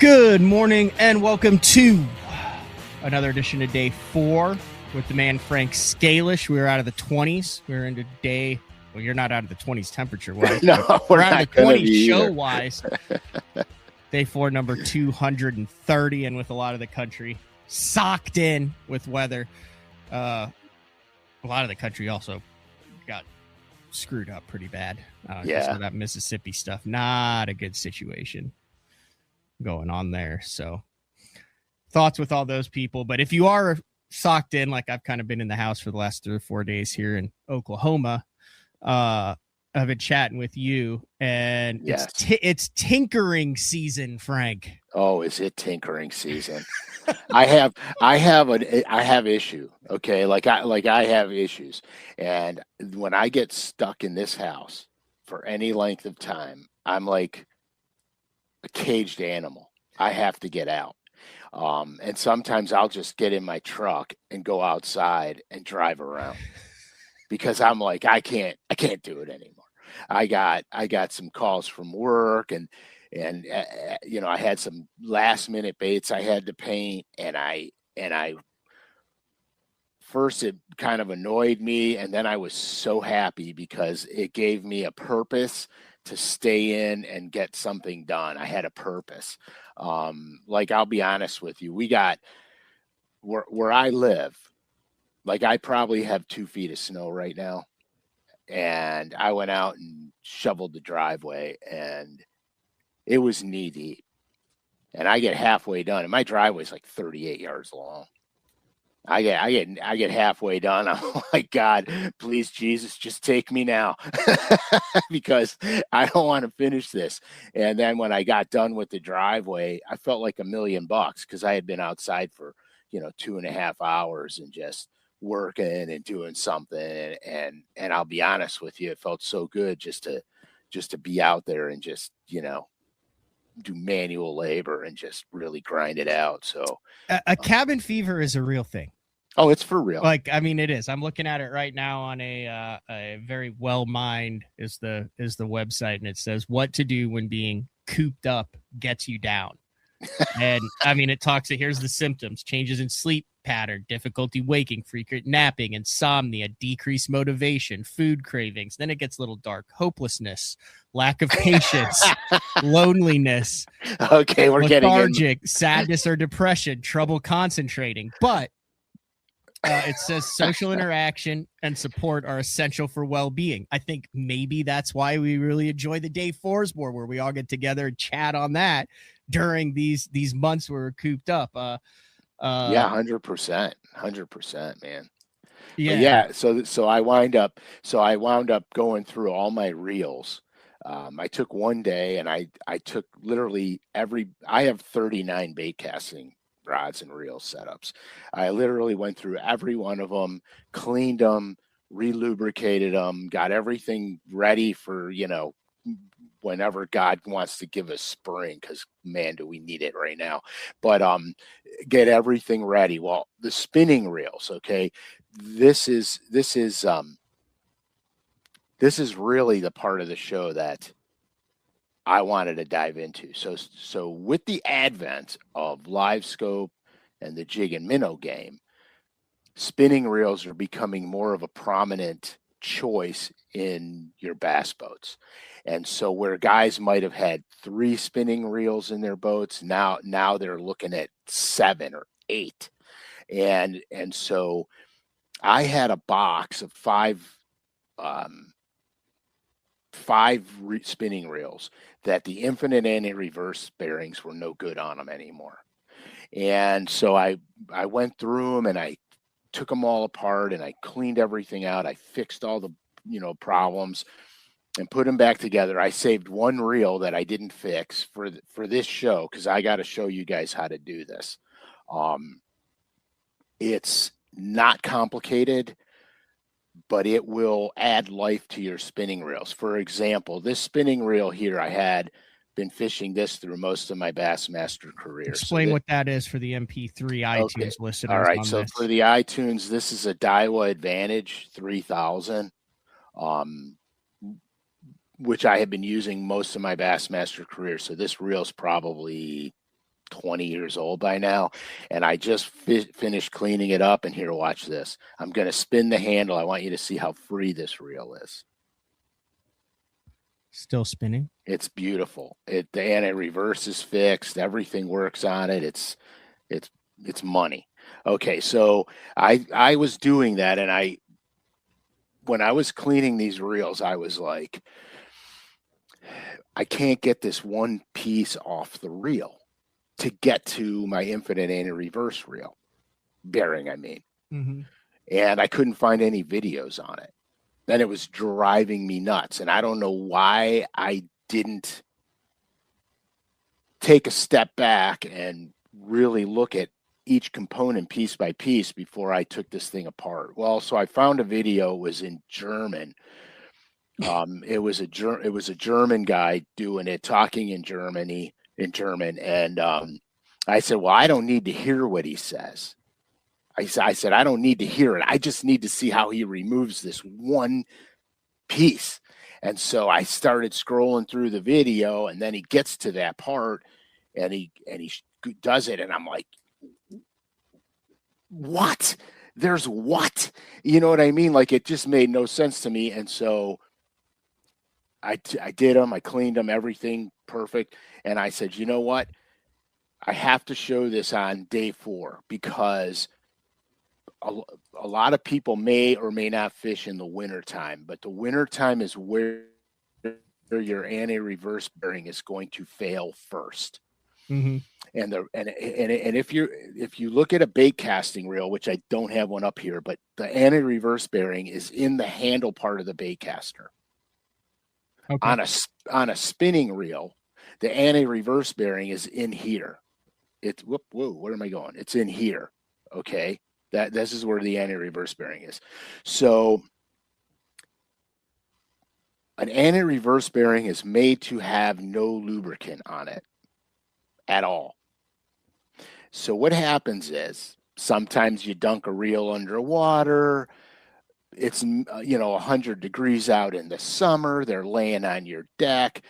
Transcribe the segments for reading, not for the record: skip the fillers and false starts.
Good morning and welcome to another edition of Day 4 with the man Frank SCALISH. We're out of the 20s. We're into day, well, you're not out of the 20s temperature-wise. No, we're out of the 20s show-wise. Day 4, number 230, and with a lot of the country socked in with weather. A lot of the country also got screwed up pretty bad. Because of that Mississippi stuff. Not a good situation going on there. So thoughts with all those people. But if you are socked in, like I've kind of been in the house for the last 3 or 4 days here in Oklahoma, I've been chatting with you, and it's tinkering season, Frank. Oh, is it tinkering season? I have issue. Okay. I have issues. And when I get stuck in this house for any length of time, I'm like a caged animal. I have to get out. And sometimes I'll just get in my truck and go outside and drive around because I'm like, I can't do it anymore. I got some calls from work and I had some last minute baits I had to paint, and I first it kind of annoyed me, and then I was so happy because it gave me a purpose to stay in and get something done. I had a purpose. I'll be honest with you, we got where I live, like I probably have 2 feet of snow right now. And I went out and shoveled the driveway, and it was knee deep. And I get halfway done, and my driveway's like 38 yards long. I get halfway done. I'm like, God, please, Jesus, just take me now because I don't want to finish this. And then when I got done with the driveway, I felt like $1 million because I had been outside for, 2.5 hours and just working and doing something. And I'll be honest with you, it felt so good just to be out there and just, do manual labor and just really grind it out. So a cabin fever is a real thing. Oh, it's for real. It is. I'm looking at it right now on a very well mined is the website, and it says what to do when being cooped up gets you down. And it talks. Here's the symptoms: changes in sleep pattern, difficulty waking, frequent napping, insomnia, decreased motivation, food cravings. Then it gets a little dark: hopelessness, lack of patience, loneliness. Okay, we're lethargic, sadness or depression, trouble concentrating. But it says social interaction and support are essential for well-being. I think maybe that's why we really enjoy the Day 4s more, where we all get together and chat on that during these months where we're cooped up. 100%, man. Yeah. So I wound up going through all my reels. I took one day and I took literally I have 39 bait casting rods and reel setups. I literally went through every one of them, cleaned them, relubricated them, got everything ready for, whenever God wants to give us spring, because man, do we need it right now. But get everything ready. Well, the spinning reels, okay, this is really the part of the show that I wanted to dive into. So with the advent of live scope and the jig and minnow game, spinning reels are becoming more of a prominent choice in your bass boats. And so where guys might have had 3 spinning reels in their boats, now they're looking at 7 or 8. And so I had a box of 5 spinning reels that the infinite anti-reverse bearings were no good on them anymore. And so I went through them and I took them all apart and I cleaned everything out. I fixed all the problems and put them back together. I saved one reel that I didn't fix for this show because I got to show you guys how to do this. It's not complicated, but it will add life to your spinning reels. For example, this spinning reel here, I had been fishing this through most of my Bassmaster career. Explain what that is for the MP3 iTunes listeners. All right, so for the iTunes, this is a Daiwa Advantage 3000, which I have been using most of my Bassmaster career. So this reel's probably 20 years old by now. And I just finished cleaning it up. And here, watch this. I'm going to spin the handle. I want you to see how free this reel is. Still spinning. It's beautiful. The anti-reverse is fixed. Everything works on it. It's money. Okay, so I was doing that, and when I was cleaning these reels, I was like, I can't get this one piece off the reel to get to my infinite anti-reverse reel bearing, I mean. Mm-hmm. And I couldn't find any videos on it. Then it was driving me nuts. And I don't know why I didn't take a step back and really look at each component piece by piece before I took this thing apart. Well, so I found a video. It was in German. It was a German guy doing it, talking in German. And I said, well, I don't need to hear what he says. I said, I don't need to hear it. I just need to see how he removes this one piece. And so I started scrolling through the video, and then he gets to that part, and he does it, and I'm like, what? There's what? You know what I mean? Like, it just made no sense to me. And so I did them. I cleaned them, everything perfect. And I said, you know what? I have to show this on day 4 because a lot of people may or may not fish in the wintertime, but the wintertime is where your anti-reverse bearing is going to fail first. Mm-hmm. And if you look at a bait casting reel, which I don't have one up here, but the anti-reverse bearing is in the handle part of the bait caster. Okay. On a spinning reel, the anti-reverse bearing is in here. Where am I going? It's in here. Okay. This is where the anti-reverse bearing is. So an anti-reverse bearing is made to have no lubricant on it at all. So what happens is sometimes you dunk a reel underwater. It's 100 degrees out in the summer. They're laying on your deck.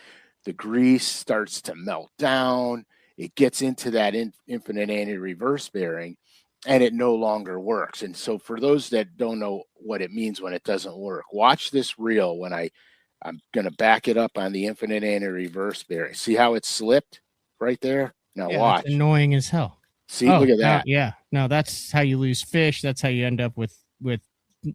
The grease starts to melt down. It gets into that infinite anti-reverse bearing, and it no longer works. And so for those that don't know what it means when it doesn't work, watch this reel when I'm going to back it up on the infinite anti-reverse bearing. See how it slipped right there? Now watch. That's annoying as hell. See, look at that. No, that's how you lose fish. That's how you end up with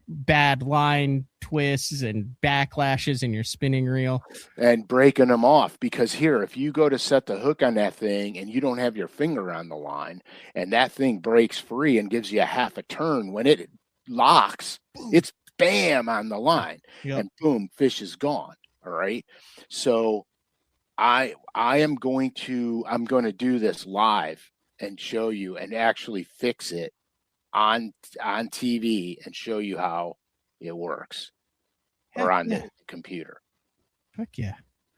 bad line twists and backlashes in your spinning reel. And breaking them off, because here, if you go to set the hook on that thing and you don't have your finger on the line and that thing breaks free and gives you a half a turn, when it locks, it's bam on the line. Yep. And boom, fish is gone. All right. So I'm going to do this live and show you and actually fix it on TV and show you how it works. Heck or on the computer. Heck yeah.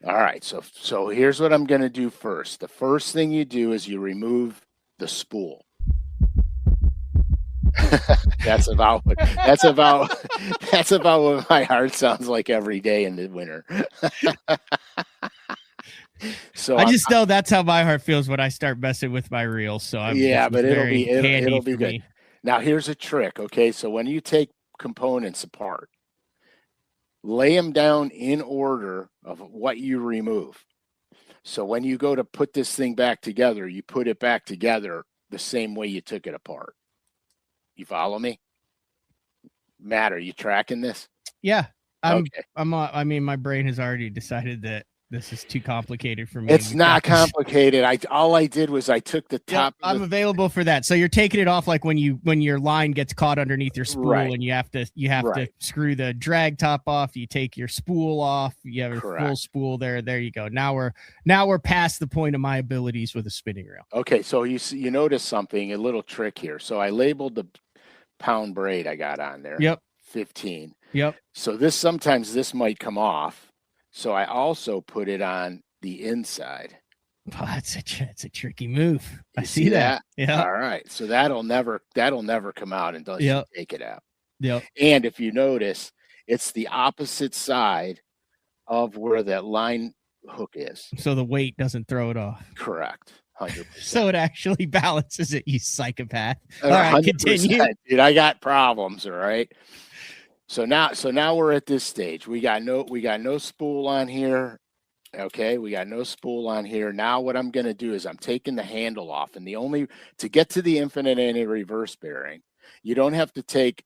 All right. So here's what I'm going to do first. The first thing you do is you remove the spool. That's about what my heart sounds like every day in the winter. So I just know that's how my heart feels when I start messing with my reels. So but it'll be good. Me. Now here's a trick. Okay, so when you take components apart, lay them down in order of what you remove. So when you go to put this thing back together, you put it back together the same way you took it apart. You follow me? Matt, are you tracking this? Yeah. I mean, my brain has already decided that this is too complicated for me. It's not complicated. All I did was I took the top. Yeah, I'm available for that. So you're taking it off like when your line gets caught underneath your spool, right. And you have to screw the drag top off. You take your spool off. You have a full spool there. There you go. Now we're past the point of my abilities with a spinning reel. Okay, so you notice something, a little trick here. So I labeled the pound braid I got on there. Yep. 15. Yep. So sometimes this might come off. So I also put it on the inside. Oh, that's a tricky move. I see that. Yeah. All right. So that'll never come out until you take it out. Yep. And if you notice, it's the opposite side of where that line hook is. So the weight doesn't throw it off. Correct. 100%. So it actually balances it, you psychopath. All right, continue. Dude, I got problems, all right? So now we're at this stage. We got no spool on here. Okay, we got no spool on here. Now what I'm going to do is I'm taking the handle off, and to get to the infinite anti-reverse bearing, you don't have to take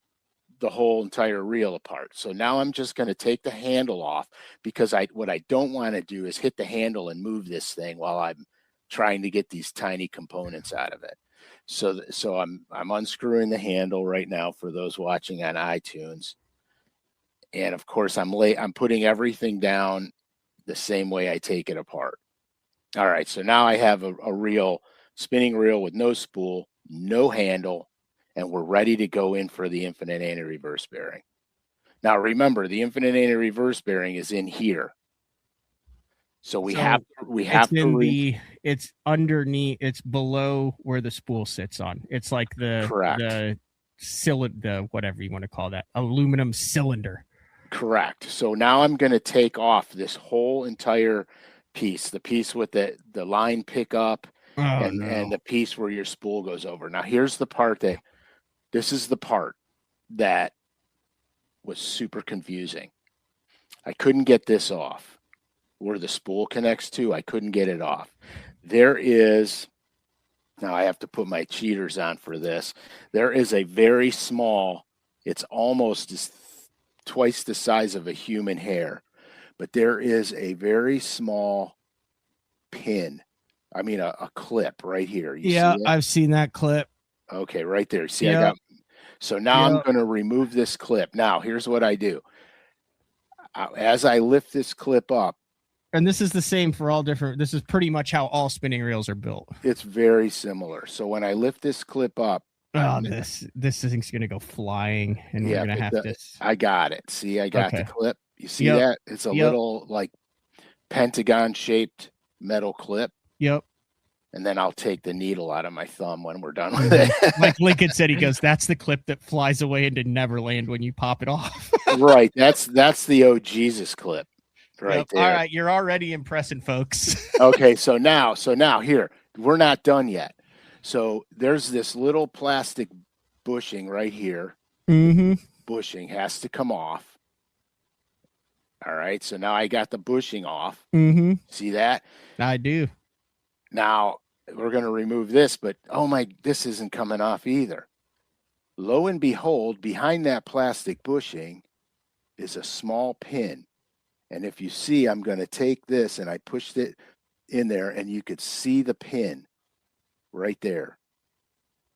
the whole entire reel apart. So now I'm just going to take the handle off, because what I don't want to do is hit the handle and move this thing while I'm trying to get these tiny components out of it. So I'm unscrewing the handle right now for those watching on iTunes. And of course I'm putting everything down the same way I take it apart. All right, so now I have a spinning reel with no spool, no handle, and we're ready to go in for the infinite anti-reverse bearing. Now remember, the infinite anti-reverse bearing is in here. So it's underneath, it's below where the spool sits on. It's like the cylinder, whatever you want to call that, aluminum cylinder. Correct. So now I'm going to take off this whole entire piece, the piece with the line pickup and the piece where your spool goes over. Now here's the part this is the part that was super confusing. I couldn't get this off. Where the spool connects to, I couldn't get it off. Now I have to put my cheaters on for this. There is a very small, it's almost twice the size of a human hair, but there is a very small pin. I mean, a clip right here. You see it? I've seen that clip. Okay, right there. See, so now I'm going to remove this clip. Now, here's what I do. As I lift this clip up, and this is the same for all different, this is pretty much how all spinning reels are built. It's very similar. So when I lift this clip up, this thing's going to go flying, and we're going to have this. I got it. See, I got the clip. You see that? It's a little like pentagon shaped metal clip. Yep. And then I'll take the needle out of my thumb when we're done with it. Like Lincoln said, he goes, that's the clip that flies away into Neverland when you pop it off. Right. That's the Oh Jesus clip. Right there. All right, you're already impressing folks. Okay, so now here, we're not done yet. So there's this little plastic bushing right here. Mm-hmm. Bushing has to come off. All right, so now I got the bushing off. Mm-hmm. See that? I do. Now we're going to remove this, but this isn't coming off either. Lo and behold, behind that plastic bushing is a small pin. And if you see, I'm going to take this, and I pushed it in there, and you could see the pin right there.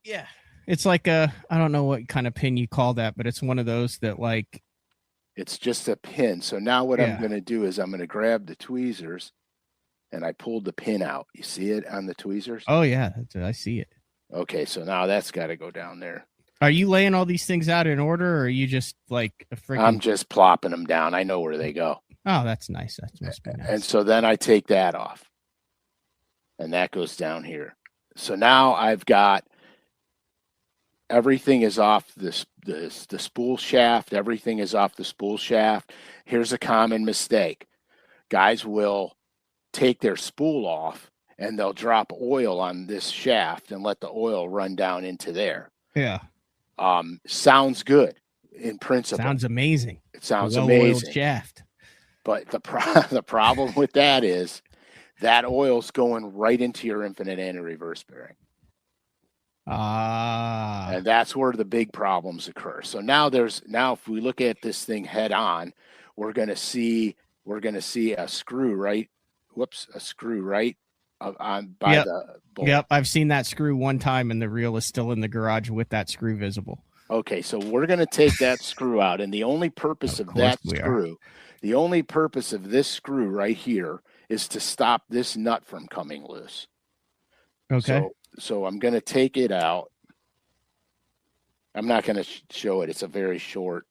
Yeah. It's like I don't know what kind of pin you call that, but it's one of those that it's just a pin. So now what I'm going to do is I'm going to grab the tweezers, and I pulled the pin out. You see it on the tweezers? Oh, yeah. I see it. Okay. So now that's got to go down there. Are you laying all these things out in order, or are you just like a freaking... I'm just plopping them down. I know where they go. Oh, that's nice. That must be nice. And so then I take that off, and that goes down here. So now I've got everything is off the spool shaft. Everything is off the spool shaft. Here's a common mistake. Guys will take their spool off, and they'll drop oil on this shaft and let the oil run down into there. Yeah. Sounds good in principle. Sounds amazing. It sounds amazing. Shaft. But the problem with that is that oil's going right into your infinite anti-reverse bearing. And that's where the big problems occur. So now if we look at this thing head on, we're going to see a screw right. A screw right on by the bolt. Yep, I've seen that screw one time, and the reel is still in the garage with that screw visible. Okay, so we're going to take that screw out, and the only purpose of that screw, the only purpose of this screw right here is to stop this nut from coming loose. Okay. So I'm going to take it out. I'm not going to show it. It's a very short.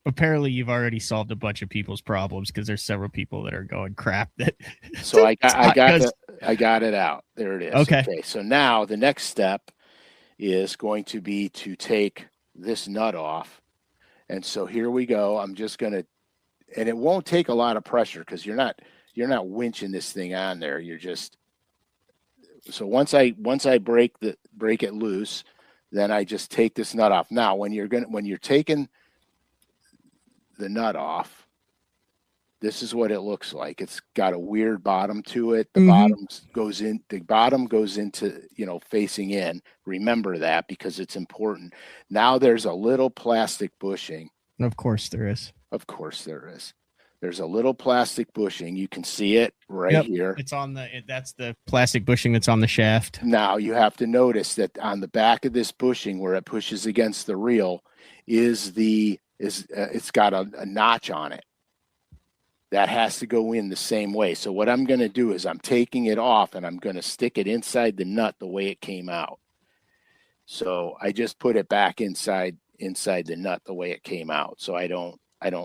Apparently, you've already solved a bunch of people's problems, because there's several people that are going crap. That so I got it out. There it is. Okay. So now the next step is going to be to take this nut off, and so here we go. I'm just going to, and it won't take a lot of pressure, because you're not winching this thing on there. You're just so once I break it loose, then I just take this nut off. Now, when you're taking the nut off, this is what it looks like. It's got a weird bottom to it. The bottom goes into, facing in. Remember that, because it's important. Now there's a little plastic bushing. Of course there is. Of course there is. There's a little plastic bushing. You can see it right here. It's on that's the plastic bushing that's on the shaft. Now you have to notice that on the back of this bushing, where it pushes against the reel, it's got a notch on it. That has to go in the same way. So what I'm going to do is I'm taking it off and I'm going to stick it inside the nut the way it came out. So I just put it back inside the nut the way it came out, so I don't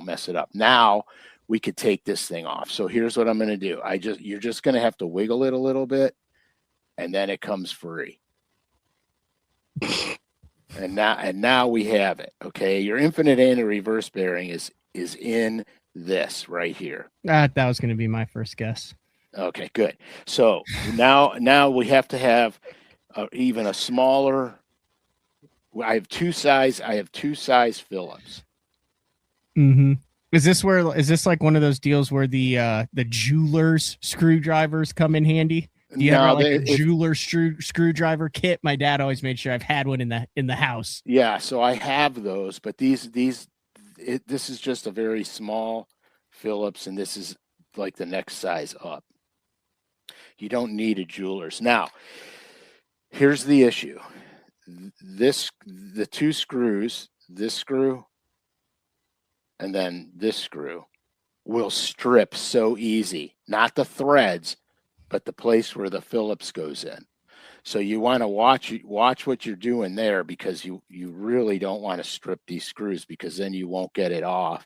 mess it up. Now we could take this thing off. So here's what I'm going to do. You're just going to have to wiggle it a little bit, and then it comes free. and now we have it. Okay, your infinite anti-reverse bearing is in this right here. That was going to be my first guess. Okay, good. So now we have to have even a smaller. I have two size Phillips. Mm-hmm. Is this like one of those deals where the jeweler's screwdrivers come in handy? Do you have a jeweler's screwdriver kit? My dad always made sure I've had one in the house. Yeah, so I have those, but this is just a very small Phillips, and this is like the next size up. You don't need a jeweler's. Now, here's the issue. The two screws, this screw and then this screw, will strip so easy. Not the threads, but the place where the Phillips goes in. So you want to watch what you're doing there, because you really don't want to strip these screws, because then you won't get it off,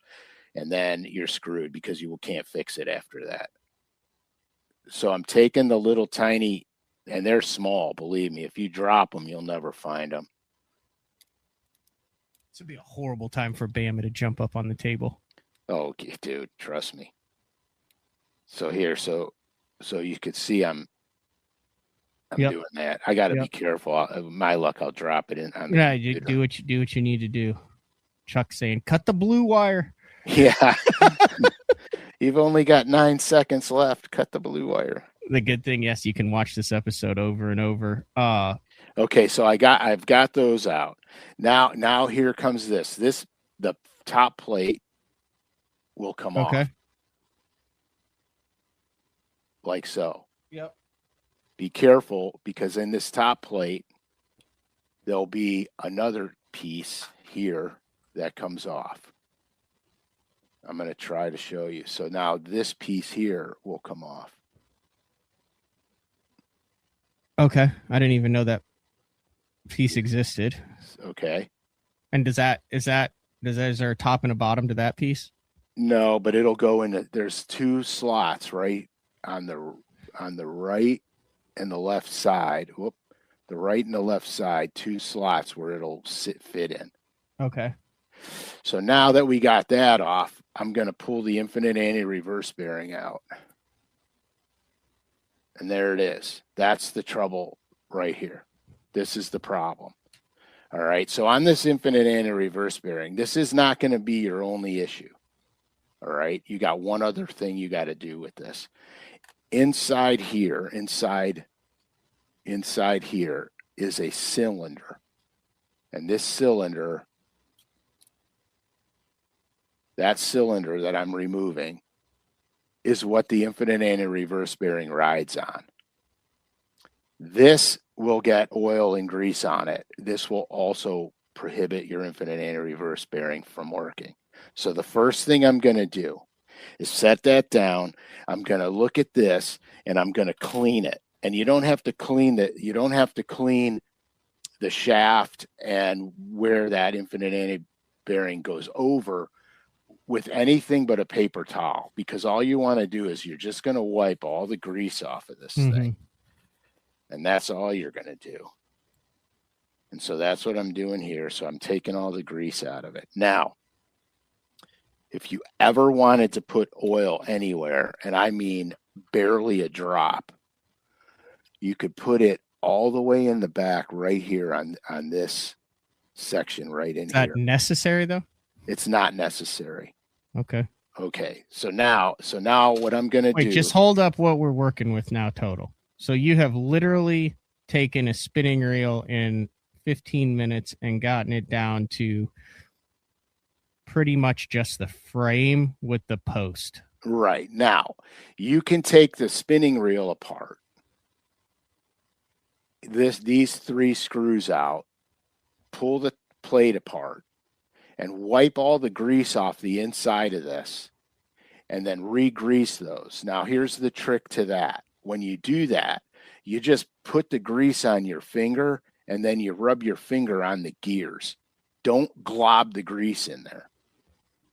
and then you're screwed because you can't fix it after that. So I'm taking the little tiny, and they're small, believe me. If you drop them, you'll never find them. This would be a horrible time for Bama to jump up on the table. Oh, dude, trust me. So here, so you could see I'm doing that. I got to be careful. My luck, I'll drop it in. You do what you need to do. Chuck's saying, cut the blue wire. Yeah. You've only got 9 seconds left. Cut the blue wire. The good thing, yes, you can watch this episode over and over. Okay, so I've got those out. Now here comes the top plate will come off. Like so. Yep. Be careful, because in this top plate there'll be another piece here that comes off. I'm going to try to show you. So now this piece here will come off. Okay. I didn't even know that piece existed. Okay. And is there a top and a bottom to that piece? No, but it'll go in. There's two slots right on the right and the left side. Whoop. The right and the left side, two slots where it'll fit in. Okay. So now that we got that off, I'm going to pull the infinite anti-reverse bearing out. And there it is. That's the trouble right here. This is the problem. All right. So on this infinite anti-reverse bearing, this is not going to be your only issue. All right. You got one other thing you got to do with this. Inside here is a cylinder. And this cylinder, that cylinder that I'm removing, is what the infinite anti-reverse bearing rides on. This will get oil and grease on it. This will also prohibit your infinite anti-reverse bearing from working. So the first thing I'm going to do is set that down. I'm going to look at this and I'm going to clean it. And you don't have to clean the shaft and where that infinite anti-bearing goes over with anything but a paper towel, because all you want to do is you're just going to wipe all the grease off of this thing. And that's all you're going to do. And so that's what I'm doing here. So I'm taking all the grease out of it. Now, if you ever wanted to put oil anywhere, and I mean barely a drop, you could put it all the way in the back right here on this section right in Is here. that necessary though? It's not necessary. Okay. Okay. So now what I'm going to do. Just hold up what we're working with now total. So you have literally taken a spinning reel in 15 minutes and gotten it down to pretty much just the frame with the post. Right. Now, you can take the spinning reel apart. These 3 screws out, pull the plate apart, and wipe all the grease off the inside of this, and then re-grease those. Now, here's the trick to that. When you do that, you just put the grease on your finger, and then you rub your finger on the gears. Don't glob the grease in there.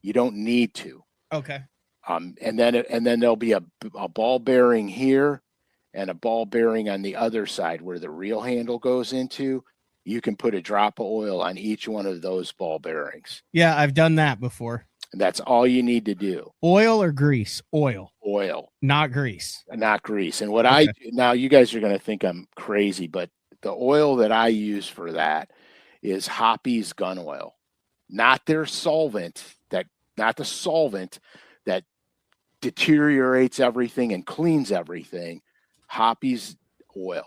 You don't need to. Okay. And then there'll be a ball bearing here and a ball bearing on the other side where the reel handle goes into. You can put a drop of oil on each one of those ball bearings. Yeah, I've done that before. And that's all you need to do. Oil or grease? Oil. Oil. Not grease. Not grease. And what now you guys are going to think I'm crazy, but the oil that I use for that is Hoppy's gun oil. Not their solvent, not the solvent that deteriorates everything and cleans everything. Hoppy's oil.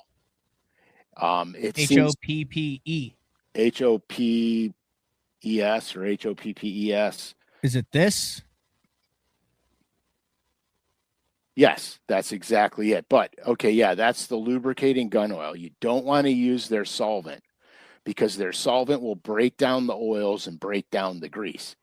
It's HOPPE. HOPPES or HOPPES. Is it this? Yes, that's exactly it. But okay, yeah, that's the lubricating gun oil. You don't want to use their solvent because their solvent will break down the oils and break down the grease.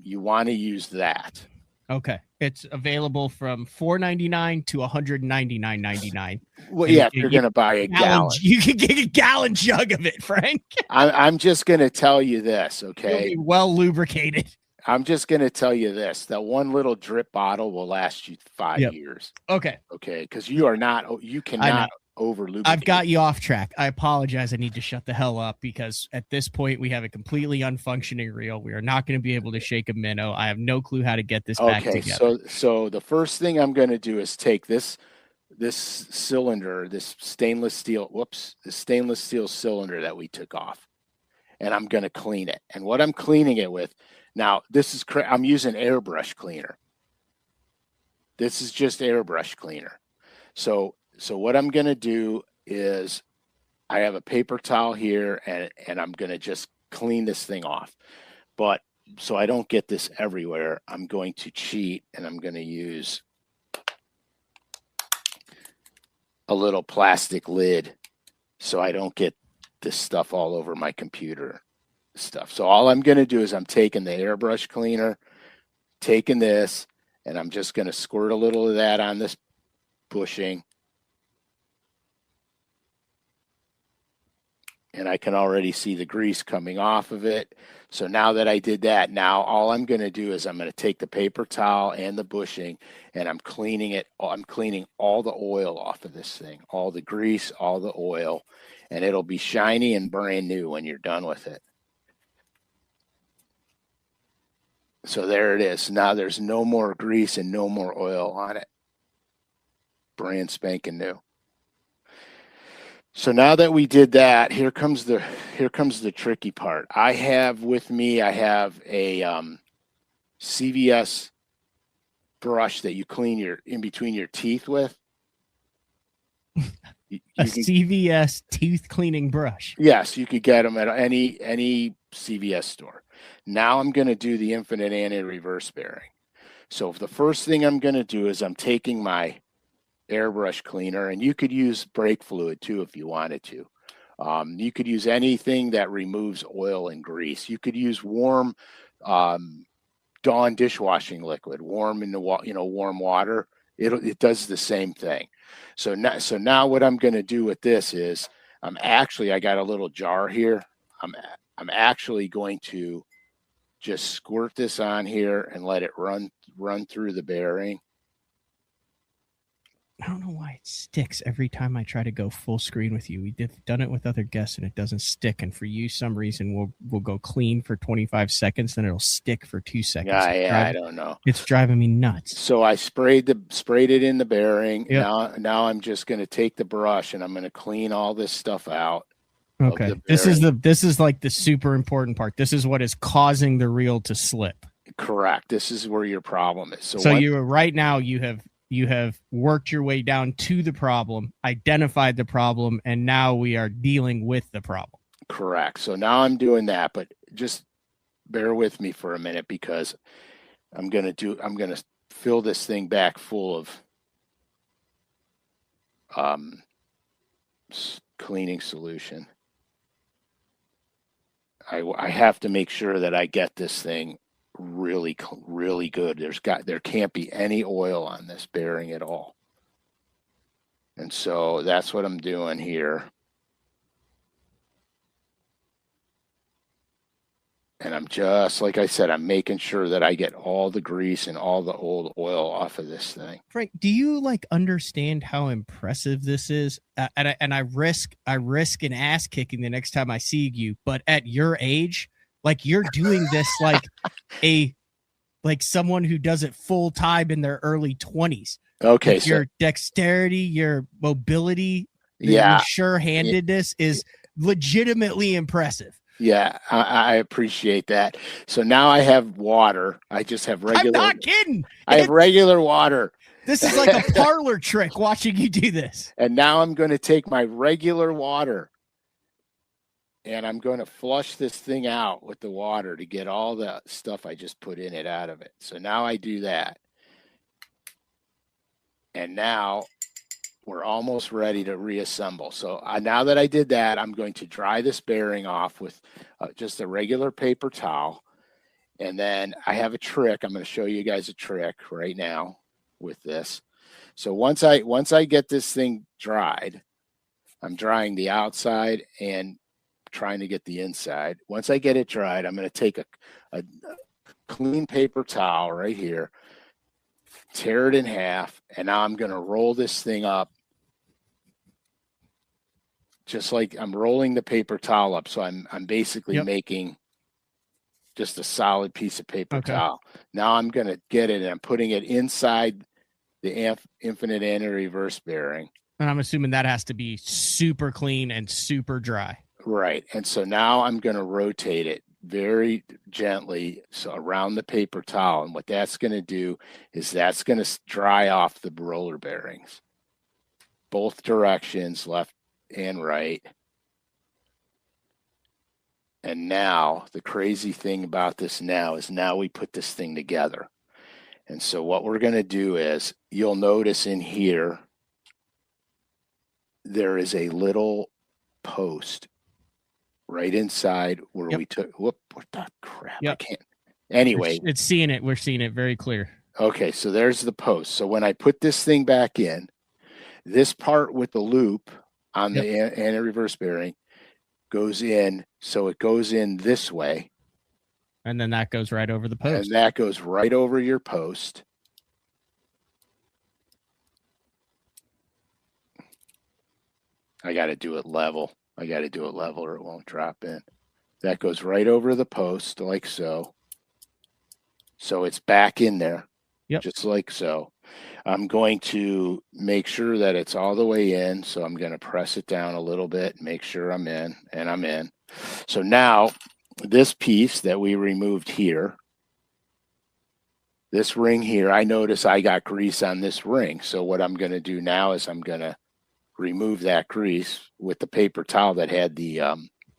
You want to use that. Okay. It's available from $4.99 to $199.99. Well, yeah, if you're going to buy a gallon. You can get a gallon jug of it, Frank. I'm just going to tell you this, okay? It'll be well lubricated. I'm just going to tell you this. That one little drip bottle will last you 5 years. Okay. Okay, because you cannot over lubricate. I've got you off track. I apologize. I need to shut the hell up because at this point we have a completely unfunctioning reel. We are not going to be able to shake a minnow. I have no clue how to get this back together. So the first thing I'm going to do is take this cylinder, this stainless steel cylinder that we took off, and I'm going to clean it. And what I'm cleaning it with now, I'm using airbrush cleaner. This is just airbrush cleaner. So what I'm going to do is I have a paper towel here and I'm going to just clean this thing off. But so I don't get this everywhere, I'm going to cheat and I'm going to use a little plastic lid so I don't get this stuff all over my computer stuff. So all I'm going to do is I'm taking the airbrush cleaner, taking this, and I'm just going to squirt a little of that on this bushing. And I can already see the grease coming off of it. So now that I did that, now all I'm going to do is I'm going to take the paper towel and the bushing and I'm cleaning it. I'm cleaning all the oil off of this thing, all the grease, all the oil, and it'll be shiny and brand new when you're done with it. So there it is. Now there's no more grease and no more oil on it. Brand spanking new. So now that we did that, here comes the tricky part. I have a CVS brush that you clean in between your teeth with. CVS teeth cleaning brush. Yes, you could get them at any CVS store. Now I'm going to do the infinite anti-reverse bearing. So the first thing I'm going to do is I'm taking my airbrush cleaner, and you could use brake fluid too if you wanted to. You could use anything that removes oil and grease. You could use warm Dawn dishwashing liquid, warm in the warm water. It does the same thing. So now what I'm going to do with this is I got a little jar here. I'm actually going to just squirt this on here and let it run through the bearing. don't know why it sticks every time I try to go full screen with you. Done it with other guests and it doesn't stick. And for you, some reason we'll go clean for 25 seconds, then it'll stick for 2 seconds. I don't know. It's driving me nuts. So I sprayed it in the bearing. Yep. Now I'm just going to take the brush and I'm going to clean all this stuff out. Okay. This is like the super important part. This is what is causing the reel to slip. Correct. This is where your problem is. So right now you have worked your way down to the problem, identified the problem, and now we are dealing with the problem. Correct. So now I'm doing that, but just bear with me for a minute because I'm going to fill this thing back full of cleaning solution. I have to make sure that I get this thing really good. There can't be any oil on this bearing at all. And so that's what I'm doing here. And I'm just, like I said, I'm making sure that I get all the grease and all the old oil off of this thing. Frank, do you understand how impressive this is? And I risk an ass kicking the next time I see you, but at your age, you're doing this like someone who does it full time in their early 20s. Okay. Your dexterity, your mobility, your sure-handedness is legitimately impressive. Yeah, I appreciate that. So now I have water. I just have regular. I'm not kidding. I have regular water. This is like a parlor trick watching you do this. And now I'm going to take my regular water and I'm going to flush this thing out with the water to get all the stuff I just put in it out of it. So now I do that. And now we're almost ready to reassemble. So now that I did that, I'm going to dry this bearing off with just a regular paper towel. And then I have a trick. I'm going to show you guys a trick right now with this. So once I get this thing dried, I'm drying the outside and trying to get the inside. Once I get it dried, I'm going to take a clean paper towel right here, tear it in half, and now I'm going to roll this thing up just like I'm rolling the paper towel up. So I'm basically making just a solid piece of paper towel. Now I'm going to get it and I'm putting it inside the infinite anti-reverse bearing. And I'm assuming that has to be super clean and super dry. Right. And so now I'm going to rotate it very gently around the paper towel. And what that's going to do is that's going to dry off the roller bearings, both directions, left and right. And now the crazy thing about this now is now we put this thing together. And so what we're going to do is you'll notice in here there is a little post right inside where we took what the crap. I can't. Anyway, it's seeing it. We're seeing it very clear. Okay, so there's the post. So when I put this thing back in, this part with the loop on the anti-reverse bearing goes in, so it goes in this way. And then that goes right over the post. And that goes right over your post. I got to do it level. Or it won't drop in. That goes right over the post like so. So it's back in there, just like so. I'm going to make sure that it's all the way in. So I'm going to press it down a little bit, make sure I'm in, and I'm in. So now this piece that we removed here, this ring here, I notice I got grease on this ring. So what I'm going to do now is I'm going to remove that grease with the paper towel that had the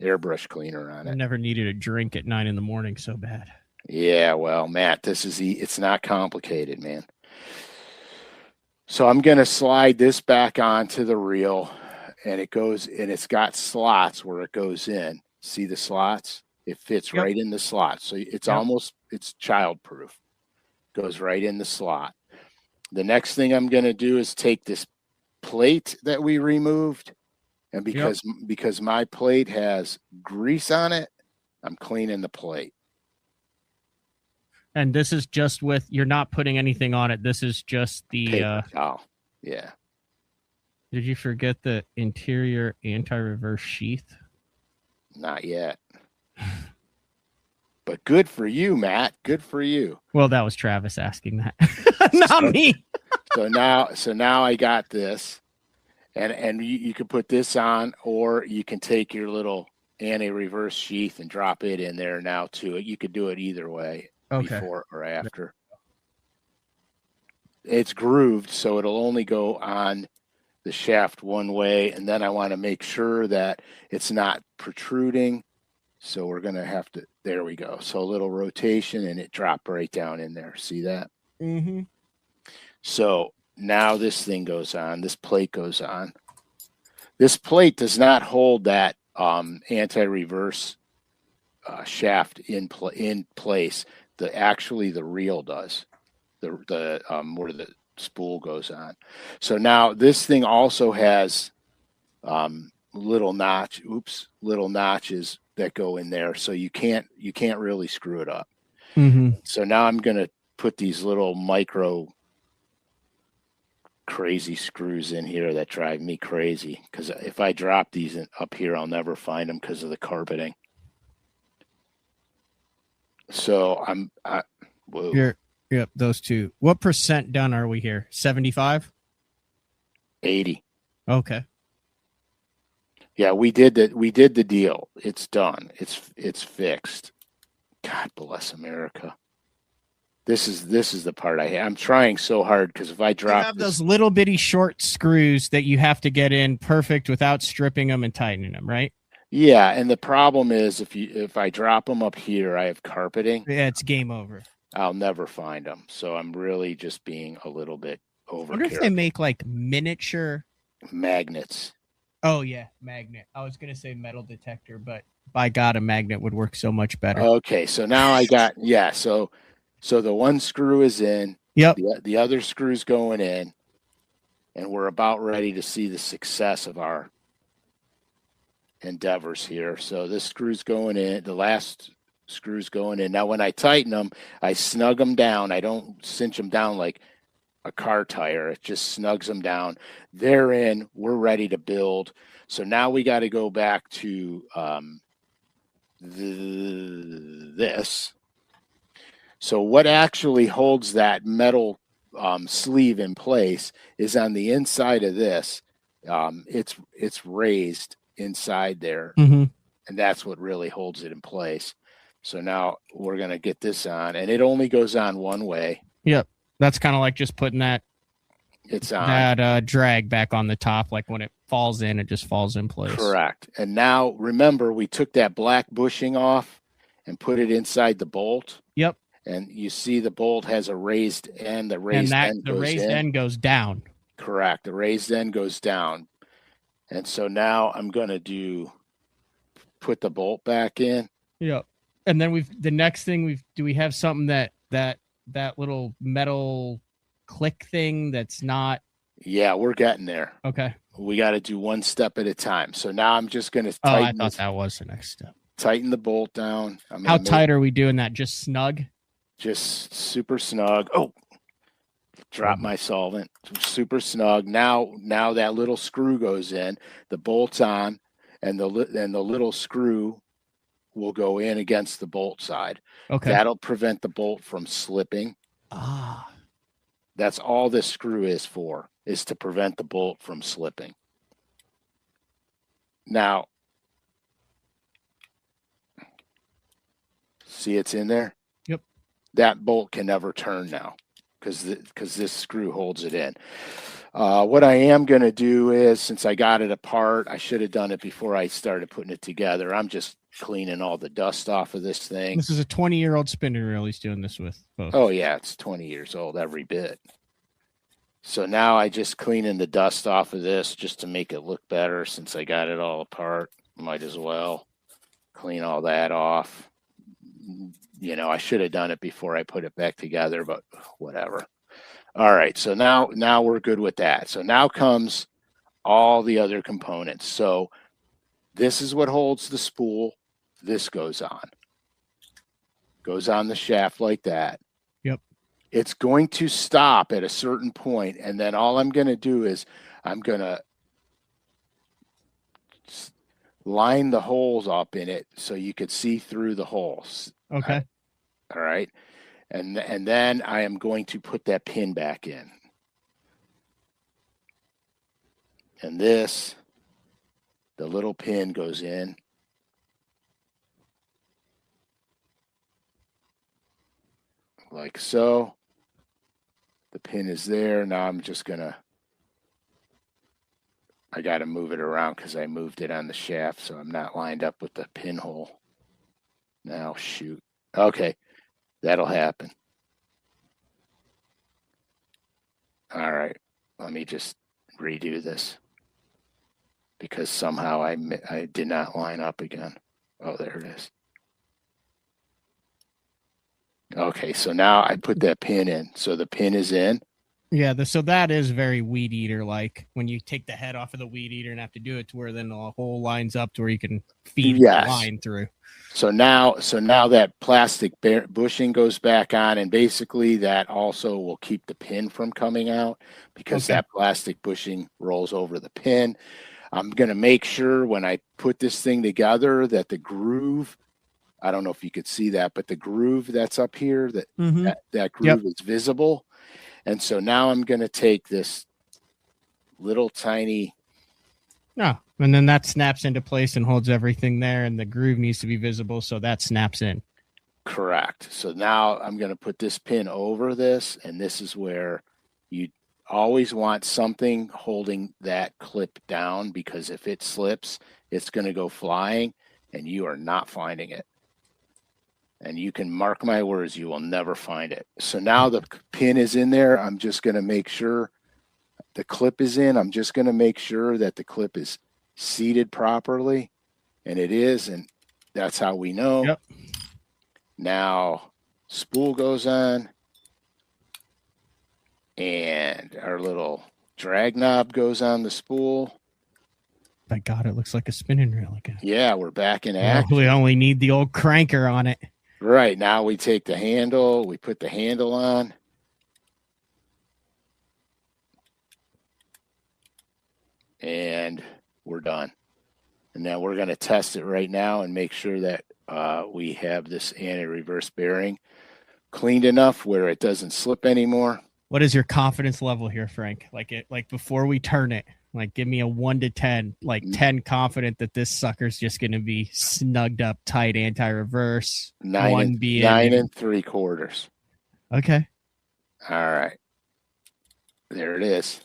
airbrush cleaner on it. I never needed a drink at 9 a.m. so bad. Yeah, well, Matt, it's not complicated, man. So I'm going to slide this back onto the reel, and it's got slots where it goes in. See the slots? It fits right in the slot. So it's it's child-proof. Goes right in the slot. The next thing I'm going to do is take this plate that we removed, and because my plate has grease on it, I'm cleaning the plate. And this is just you're not putting anything on it. This is just the paper towel. Yeah. Did you forget the interior anti-reverse sheath? Not yet. But good for you, Matt. Good for you. Well, that was Travis asking that, not me. So now I got this, and you can put this on, or you can take your little anti-reverse sheath and drop it in there now too. You could do it either way, before or after. It's grooved, so it'll only go on the shaft one way, and then I want to make sure that it's not protruding. So we're going to have to, there we go. So a little rotation and it dropped right down in there. See that? Mm-hmm. So now this thing goes on. This plate goes on. This plate does not hold that anti-reverse shaft in place. Actually the reel does. Where the spool goes on. So now this thing also has little notches that go in there, so you can't really screw it up. Mm-hmm. So now I'm going to put these little micro crazy screws in here that drive me crazy, because if I drop these up here, I'll never find them because of the carpeting. So whoa. Yep, those two. What percent done are we here? 75? 80. Okay. Yeah, we did the deal. It's done. It's fixed. God bless America. This is the part I'm trying so hard, because if I drop, you have those little bitty short screws that you have to get in perfect without stripping them and tightening them, right? Yeah, and the problem is if I drop them up here, I have carpeting. Yeah, it's game over. I'll never find them. So I'm really just being a little bit over. I wonder if they make like miniature magnets. Oh yeah, magnet. I was gonna say metal detector, but by God, a magnet would work so much better. Okay, so now I got So the one screw is in. Yep. The other screw's going in, and we're about ready to see the success of our endeavors here. So this screw's going in. The last screws going in. Now, when I tighten them, I snug them down. I don't cinch them down like a car tire. It just snugs them down. They're in. We're ready to build. So now we got to go back to this. So what actually holds that metal sleeve in place is on the inside of this. It's raised inside there, mm-hmm. and that's what really holds it in place. So now we're going to get this on, and it only goes on one way. Yep. That's kind of like just putting that drag back on the top. Like when it falls in, it just falls in place. Correct. And now remember, we took that black bushing off and put it inside the bolt. Yep. And you see the bolt has a raised end. The raised end goes down. Correct. The raised end goes down. And so now I'm going to put the bolt back in. Yep. And then the next thing do we have something that little metal click thing that's not. Yeah, we're getting there. Okay. We got to do one step at a time. So now I'm just going to tighten. I thought that was the next step. Tighten the bolt down. How tight are we doing that? Just snug? Just super snug. Oh, drop my solvent. Super snug. Now that little screw goes in, the bolt's on, and the little screw will go in against the bolt side. Okay. That'll prevent the bolt from slipping. That's all this screw is to prevent the bolt from slipping. Now, see it's in there? Yep. That bolt can never turn now because this screw holds it in. What I am going to do is, since I got it apart, I should have done it before I started putting it together. I'm just cleaning all the dust off of this thing. This is a 20-year-old spinning reel he's doing this with, folks. Oh, yeah, it's 20 years old, every bit. So now I just cleaning the dust off of this just to make it look better. Since I got it all apart, might as well clean all that off. You know, I should have done it before I put it back together, but whatever. All right, so now we're good with that. So now comes all the other components. So this is what holds the spool. This goes on the shaft like that. Yep. It's going to stop at a certain point, and then all I'm going to do is I'm going to line the holes up in it so you could see through the holes. Okay. All right. And then I am going to put that pin back in. And the little pin goes in. Like so. The pin is there. Now I'm just gonna, I gotta move it around because I moved it on the shaft, so I'm not lined up with the pinhole. Now shoot. Okay, that'll happen. All right, let me just redo this because somehow I did not line up again. Oh, there it is. Okay, so now I put that pin in. So the pin is in. Yeah, so that is very weed eater like when you take the head off of the weed eater and have to do it to where then the hole lines up to where you can feed the line through. So now that plastic bushing goes back on, and basically that also will keep the pin from coming out because that plastic bushing rolls over the pin. I'm going to make sure when I put this thing together that the groove, I don't know if you could see that, but the groove that's up here, that groove is visible. And so now I'm going to take this little tiny. No, and then that snaps into place and holds everything there, and the groove needs to be visible, so that snaps in. Correct. So now I'm going to put this pin over this, and this is where you always want something holding that clip down, because if it slips, it's going to go flying, and you are not finding it. And you can mark my words, you will never find it. So now the pin is in there. I'm just going to make sure the clip is in. I'm just going to make sure that the clip is seated properly. And it is. And that's how we know. Yep. Now, spool goes on. And our little drag knob goes on the spool. My God, it looks like a spinning reel again. Yeah, we're back in action. We only need the old cranker on it. Right, now we take the handle, we put the handle on. And we're done. And now we're going to test it right now and make sure that we have this anti-reverse bearing cleaned enough where it doesn't slip anymore. What is your confidence level here, Frank? Like before we turn it, like give me a 1 to 10, like 10 confident that this sucker's just going to be snugged up tight anti-reverse. 9 3/4. Okay. All right. There it is.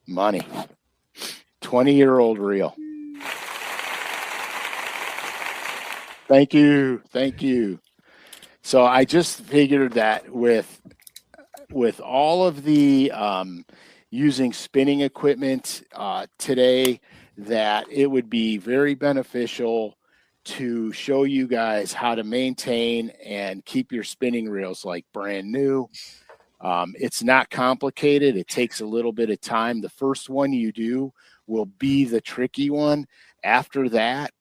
Money. 20-year-old reel. Thank you. Thank you. So I just figured that with all of the using spinning equipment today, that it would be very beneficial to show you guys how to maintain and keep your spinning reels like brand new. It's not complicated. It takes a little bit of time. The first one you do will be the tricky one. After that,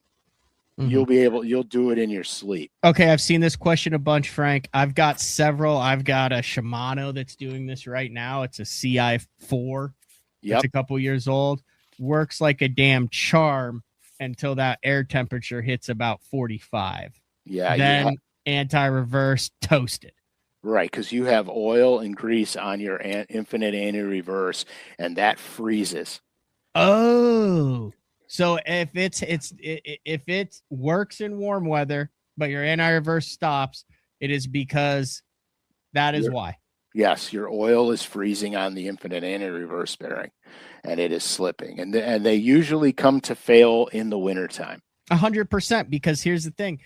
you'll do it in your sleep. Okay, I've seen this question a bunch, Frank. I've got several. I've got a Shimano that's doing this right now. It's a CI4. It's a couple years old. Works like a damn charm until that air temperature hits about 45. Yeah. Then anti-reverse toasted. Right, because you have oil and grease on your infinite anti-reverse, and that freezes. Oh. So if it works in warm weather, but your anti-reverse stops, it is because that is why. Yes, your oil is freezing on the infinite anti-reverse bearing, and it is slipping. And they usually come to fail in the wintertime. 100%, because here's the thing.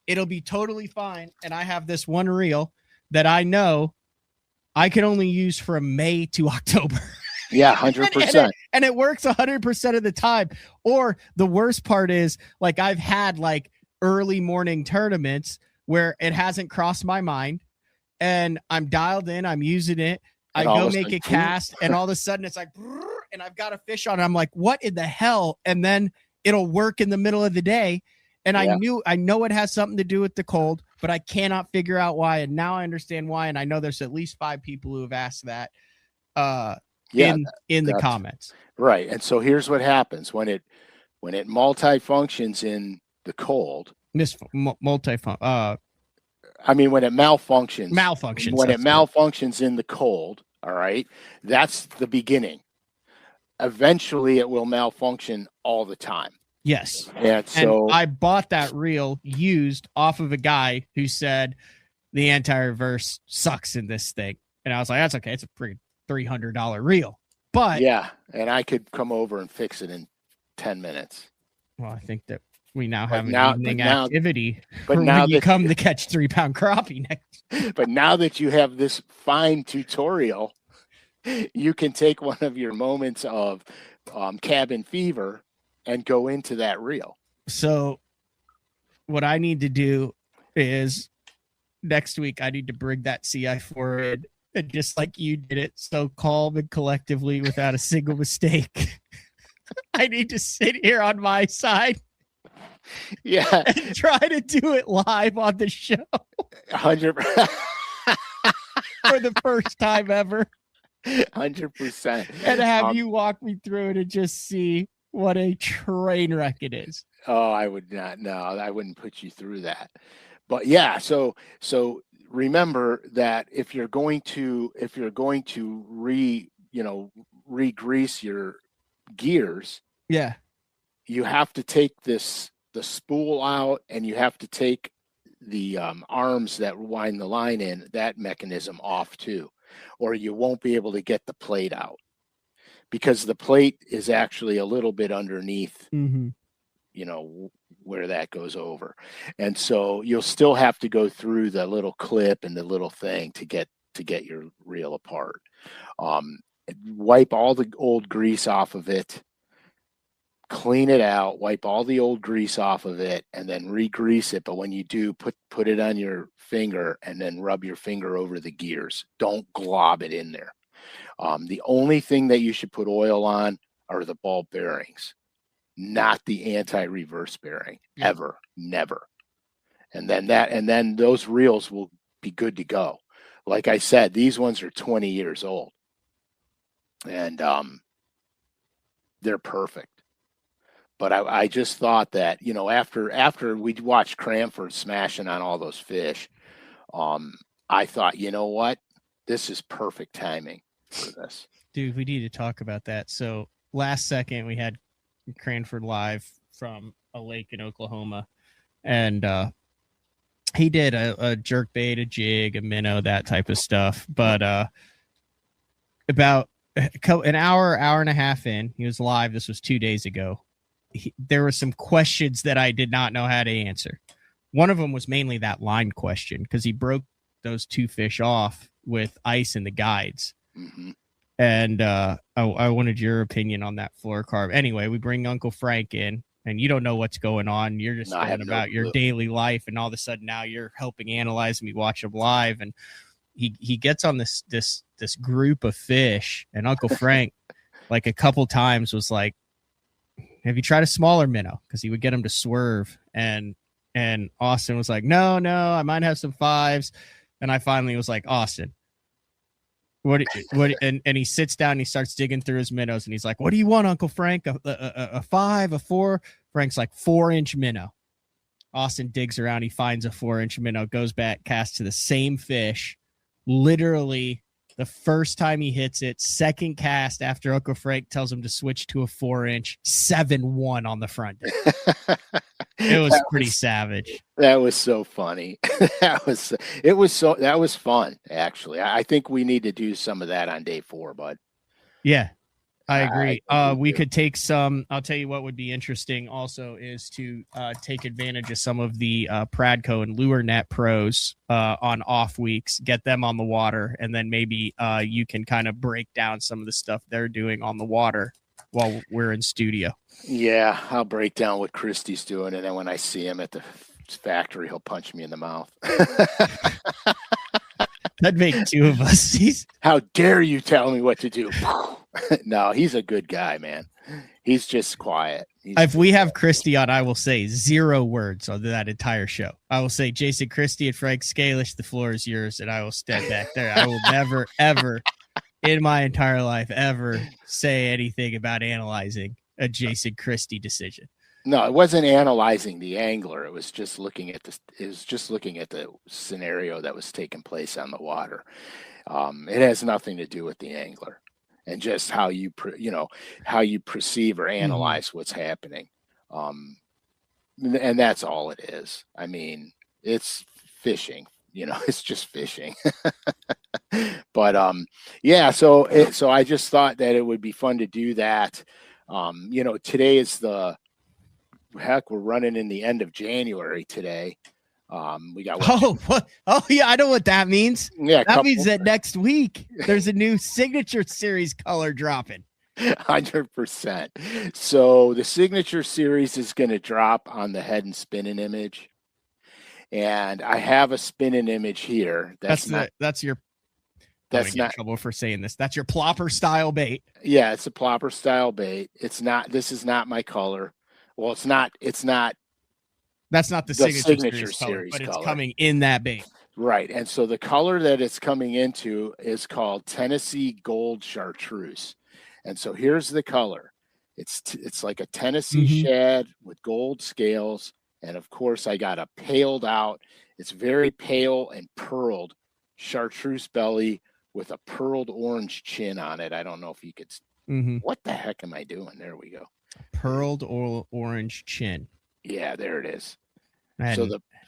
It'll be totally fine, and I have this one reel that I know I can only use from May to October. Yeah, 100%. And it works 100% of the time. Or the worst part is, like, I've had like early morning tournaments where it hasn't crossed my mind, and I'm dialed in, I'm using it. I go make a cast, and all of a sudden it's like, and I've got a fish on it. I'm like, what in the hell? And then it'll work in the middle of the day. And I know it has something to do with the cold, but I cannot figure out why. And now I understand why. And I know there's at least 5 people who have asked that. Yeah, in the comments. Right. And so here's what happens when it multifunctions in the cold. Multifunction. I mean, when it malfunctions. Malfunctions. When it malfunctions in the cold, all right, that's the beginning. Eventually, it will malfunction all the time. Yes. And so I bought that reel used off of a guy who said the anti-reverse sucks in this thing. And I was like, that's okay. It's a pretty $300 reel. But yeah, and I could come over and fix it in 10 minutes. Well, I think that we now have an evening activity but for now when you come to catch 3-pound crappie next. But now that you have this fine tutorial, you can take one of your moments of cabin fever and go into that reel. So what I need to do is next week I need to bring that CI4 in, and just like you did it, so calm and collectively without a single mistake. I need to sit here on my side. Yeah. And try to do it live on the show. 100%. For the first time ever. 100%. And have you walk me through it and just see what a train wreck it is. Oh, I would not. No, I wouldn't put you through that. But yeah, so remember that if you're going to re-grease your gears, yeah, you have to take the spool out, and you have to take the arms that wind the line in, that mechanism off too, or you won't be able to get the plate out, because the plate is actually a little bit underneath, where that goes over. And so you'll still have to go through the little clip and the little thing to get your reel apart. Wipe all the old grease off of it, clean it out, wipe all the old grease off of it, and then re-grease it. But when you do, put it on your finger and then rub your finger over the gears. Don't glob it in there. The only thing that you should put oil on are the ball bearings, not the anti-reverse bearing. Ever, never. And then those reels will be good to go. Like I said, these ones are 20 years old, and they're perfect. But I just thought that, after we watched Cranford smashing on all those fish, I thought, you know what? This is perfect timing for this. Dude, we need to talk about that. So last second, we had Cranford live from a lake in Oklahoma, and he did a jerk bait, a jig, a minnow, that type of stuff. But about an hour and a half in, he was live. This was 2 days ago. There were some questions that I did not know how to answer. One of them was mainly that line question, because he broke those 2 fish off with ice in the guides. Mm-hmm. And I wanted your opinion on that fluorocarbon. Anyway, we bring Uncle Frank in, and you don't know what's going on. You're just going about your daily life, and all of a sudden now you're helping analyze me, watch him live. And he gets on this group of fish, and Uncle Frank, like a couple times, was like, have you tried a smaller minnow? Because he would get him to swerve. And Austin was like, no, I might have some 5s. And I finally was like, Austin, what? And he sits down and he starts digging through his minnows, and he's like, what do you want, Uncle Frank? A 5, a 4? Frank's like, 4-inch minnow. Austin digs around. He finds a 4-inch minnow, goes back, casts to the same fish. Literally the first time he hits it, second cast after Uncle Frank tells him to switch to a 4-inch, 7-1 on the front deck. It was pretty savage. That was so funny. That was fun, actually. I think we need to do some of that on day 4, bud. Yeah, I agree. We could take some. I'll tell you what would be interesting also is to take advantage of some of the Pradco and Lure Net pros on off weeks, get them on the water, and then maybe you can kind of break down some of the stuff they're doing on the water while we're in studio. Yeah, I'll break down what Christy's doing, and then when I see him at the factory, he'll punch me in the mouth. That'd make 2 of us. How dare you tell me what to do? No, he's a good guy, man. He's just quiet. If we have Christy on, I will say 0 words on that entire show. I will say, Jason Christie and Frank Scalish, the floor is yours, and I will step back there. I will never, ever in my entire life ever say anything about analyzing a Jason Christie decision. No, it wasn't analyzing the angler. It was just looking at the scenario that was taking place on the water. It has nothing to do with the angler and just how you perceive or analyze what's happening. And that's all it is. I mean, it's fishing. It's just fishing. But yeah. So I just thought that it would be fun to do that. Today is we're running in the end of January today. We got yeah, I know what that means. Yeah, that means that next week there's a new signature series color dropping. 100%. So the signature series is going to drop on the head and spinning image, and I have a spinning image here. That's not in trouble for saying this. That's your plopper style bait. Yeah, it's a plopper style bait. This is not my color. Well, it's not. That's not the signature series color, but it's coming in that bait. Right. And so the color that it's coming into is called Tennessee Gold Chartreuse. And so here's the color. It's like a Tennessee shad with gold scales. And of course, I got a paled out. It's very pale and pearled chartreuse belly with a pearled orange chin on it. I don't know if you could. What the heck am I doing? There we go. Pearled orange chin. Yeah, there it is. I had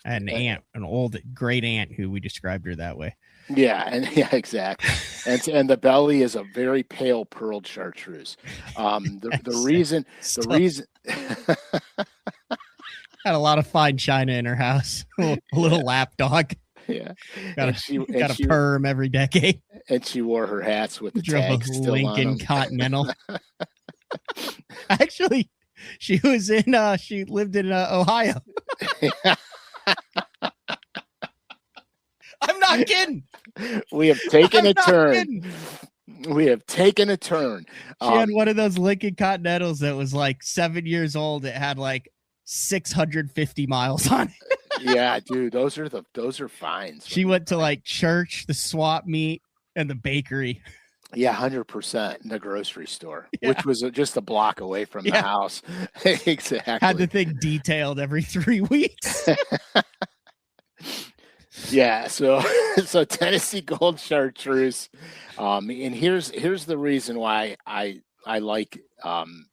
an old great aunt who we described her that way. Yeah, exactly. and the belly is a very pale pearled chartreuse. The reason had a lot of fine china in her house. A little lap dog. Yeah, got a perm every decade. And she wore her hats with the tags still Lincoln on them. Continental. Actually, she lived in Ohio. I'm not kidding. We have taken a turn. We have taken a turn. She had one of those Lincoln Continentals that was like 7 years old. It had like 650 miles on it. Yeah, dude, those are fines. She went to like church, the swap meet, and the bakery. Yeah, 100% in the grocery store, which was just a block away from the house. Exactly. Had the thing detailed every 3 weeks. Yeah, so Tennessee Gold Chartreuse, and here's the reason why I like the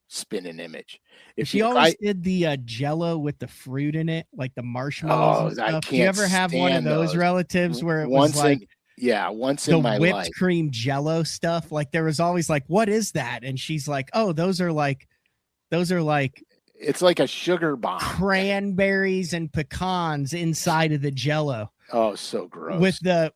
spinning image. If she always did the Jello with the fruit in it, like the marshmallows and stuff. Do you ever have one of those relatives where it was like? Once in my life. The whipped cream Jello stuff. Like there was always like, what is that? And she's like, oh, those are like. It's like a sugar bomb. Cranberries and pecans inside of the Jello. Oh, so gross. With the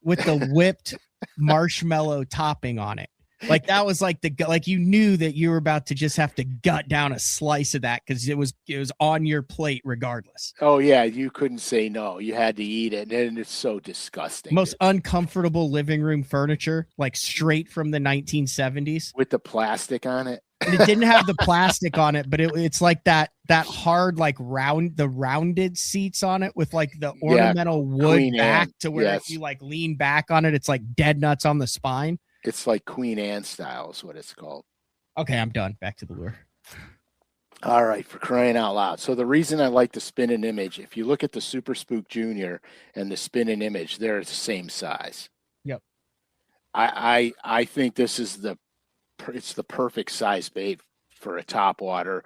whipped marshmallow topping on it. Like that was like you knew that you were about to just have to gut down a slice of that because it was on your plate regardless. Oh yeah, you couldn't say no. You had to eat it, and it's so disgusting. Most uncomfortable living room furniture, like straight from the 1970s, with the plastic on it. And it didn't have the plastic on it, but it's like that hard like rounded seats on it with like the ornamental wood Queen back Anne. To where if you like lean back on it, it's like dead nuts on the spine. It's like Queen Anne style is what it's called. Okay, I'm done. Back to the lure. All right, for crying out loud. So the reason I like the spinning image, if you look at the Super Spook Junior and the spinning image, they're the same size. Yep. I think this is it's the perfect size bait for a topwater.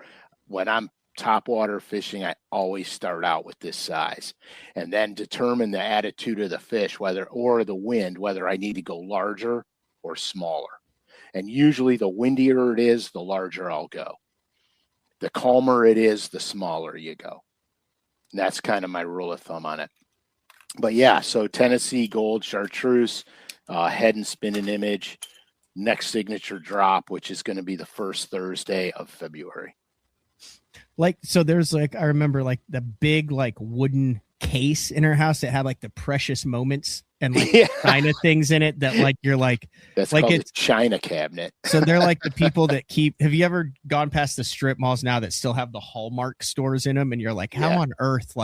When I'm topwater fishing, I always start out with this size and then determine the attitude of the fish, or the wind, whether I need to go larger or smaller. And usually the windier it is, the larger I'll go. The calmer it is, the smaller you go. And that's kind of my rule of thumb on it. But yeah, so Tennessee Gold Chartreuse, head and spinning image, next signature drop, which is going to be the first Thursday of February. Like, so there's like, I remember like the big like wooden case in her house that had like the precious moments and like kind of things in it that like you're like that's like called a china cabinet. So they're like the people that have you ever gone past the strip malls now that still have the Hallmark stores in them, and you're like, how on earth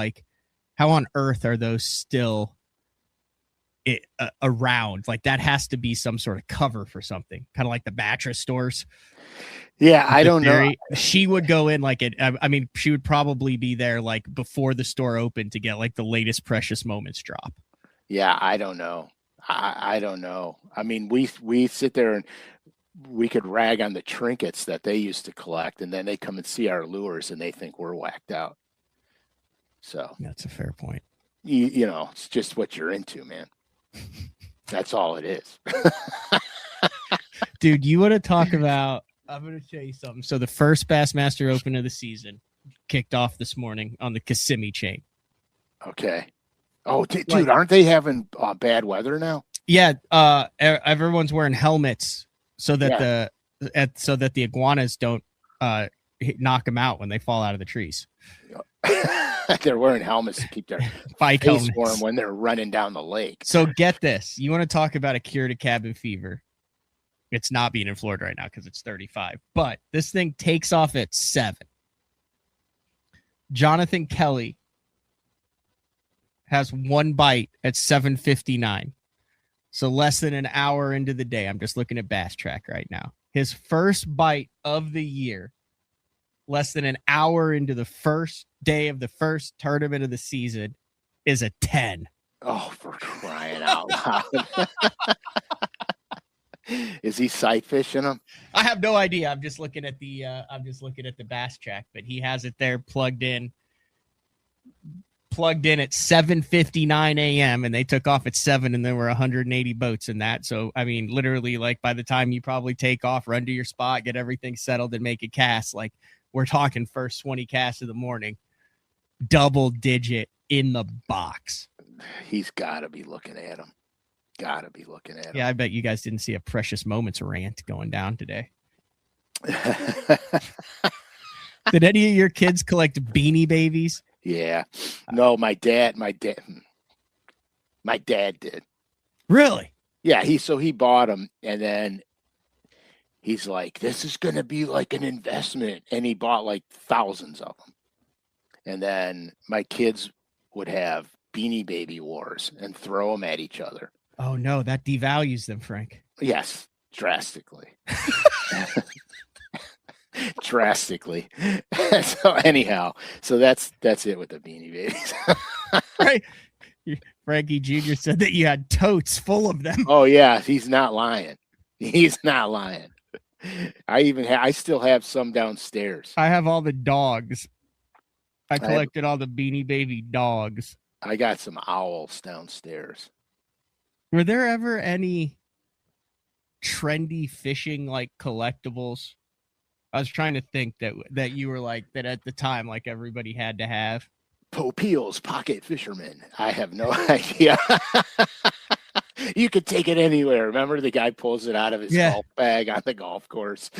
are those still around. Like that has to be some sort of cover for something, kind of like the mattress stores. Yeah, I don't know. She would go in like it. I mean, she would probably be there like before the store opened to get like the latest Precious Moments drop. Yeah, I don't know. I don't know. I mean, we sit there and we could rag on the trinkets that they used to collect, and then they come and see our lures and they think we're whacked out. So that's a fair point. You know, it's just what you're into, man. That's all it is. Dude, you want to talk about, I'm going to tell you something. So the first Bassmaster Open of the season kicked off this morning on the Kissimmee chain. Okay. Oh, dude, aren't they having bad weather now? Yeah. Everyone's wearing helmets so that the iguanas don't knock them out when they fall out of the trees. They're wearing helmets to keep their face warm when they're running down the lake. So get this. You want to talk about a cure to cabin fever? It's not being in Florida right now because it's 35. But this thing takes off at 7. Jonathan Kelly has one bite at 7:59. So less than an hour into the day. I'm just looking at Bass Track right now. His first bite of the year, less than an hour into the first day of the first tournament of the season, is a 10. Oh, for crying out loud. Is he sight fishing them? I have no idea. I'm just looking at the Bass Track, but he has it there plugged in at 7:59 a.m. and they took off at 7 and there were 180 boats in that. So, I mean, literally, like by the time you probably take off, run to your spot, get everything settled and make a cast, like we're talking first 20 casts of the morning, double digit in the box. He's got to be looking at him. Got to be looking at him. Yeah, I bet you guys didn't see a Precious Moments rant going down today. Did any of your kids collect Beanie Babies? Yeah. No, my dad did. Really? Yeah, he bought them and then he's like, this is going to be like an investment. And he bought like thousands of them. And then my kids would have Beanie Baby wars and throw them at each other. Oh, no, that devalues them, Frank. Yes, drastically. Drastically. So anyhow, so that's it with the Beanie Babies. Right. Frankie Jr. said that you had totes full of them. Oh, yeah, he's not lying. He's not lying. I still have some downstairs. I have all the dogs. I collected all the Beanie Baby dogs. I got some owls downstairs. Were there ever any trendy fishing like collectibles? I was trying to think that you were like that at the time, like everybody had to have. Popeil's Pocket Fisherman. I have no idea. You could take it anywhere. Remember the guy pulls it out of his golf bag on the golf course.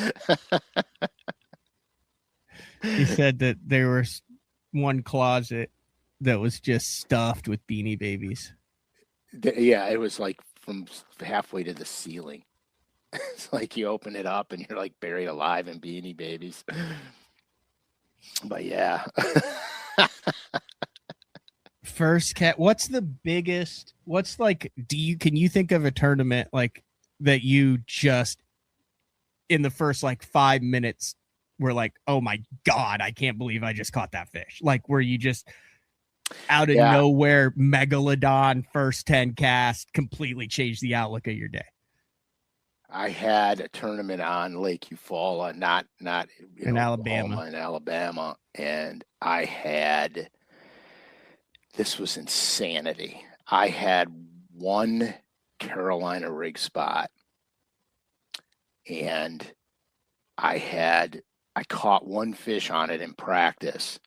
He said that there was one closet that was just stuffed with Beanie Babies. Yeah, it was like from halfway to the ceiling. It's like you open it up and you're like buried alive in Beanie Babies. But yeah. First cat, what's the biggest, can you think of a tournament like that you just in the first like 5 minutes were like, oh my God, I can't believe I just caught that fish. Like where you just out of nowhere, megalodon first 10 cast completely changed the outlook of your day. I had a tournament on Lake Eufaula, not in Alabama. In Alabama, and this was insanity. I had one Carolina rig spot, and I caught one fish on it in practice,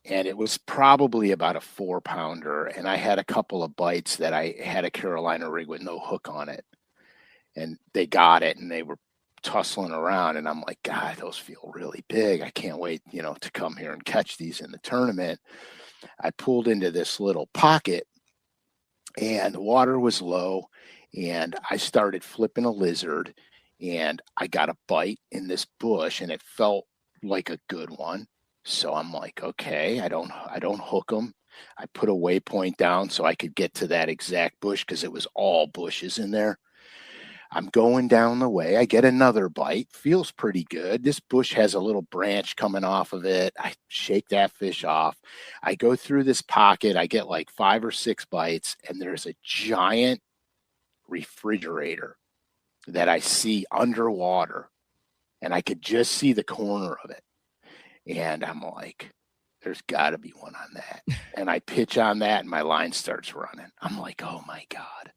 and it was probably about a 4-pounder, and I had a couple of bites that I had a Carolina rig with no hook on it. And they got it and they were tussling around. And I'm like, God, those feel really big. I can't wait, to come here and catch these in the tournament. I pulled into this little pocket and the water was low. And I started flipping a lizard and I got a bite in this bush and it felt like a good one. So I'm like, okay, I don't hook them. I put a waypoint down so I could get to that exact bush because it was all bushes in there. I'm going down the way. I get another bite. Feels pretty good. This bush has a little branch coming off of it. I shake that fish off. I go through this pocket. I get like 5 or 6 bites, and there's a giant refrigerator that I see underwater, and I could just see the corner of it. And I'm like, there's got to be one on that. And I pitch on that, and my line starts running. I'm like, oh my God.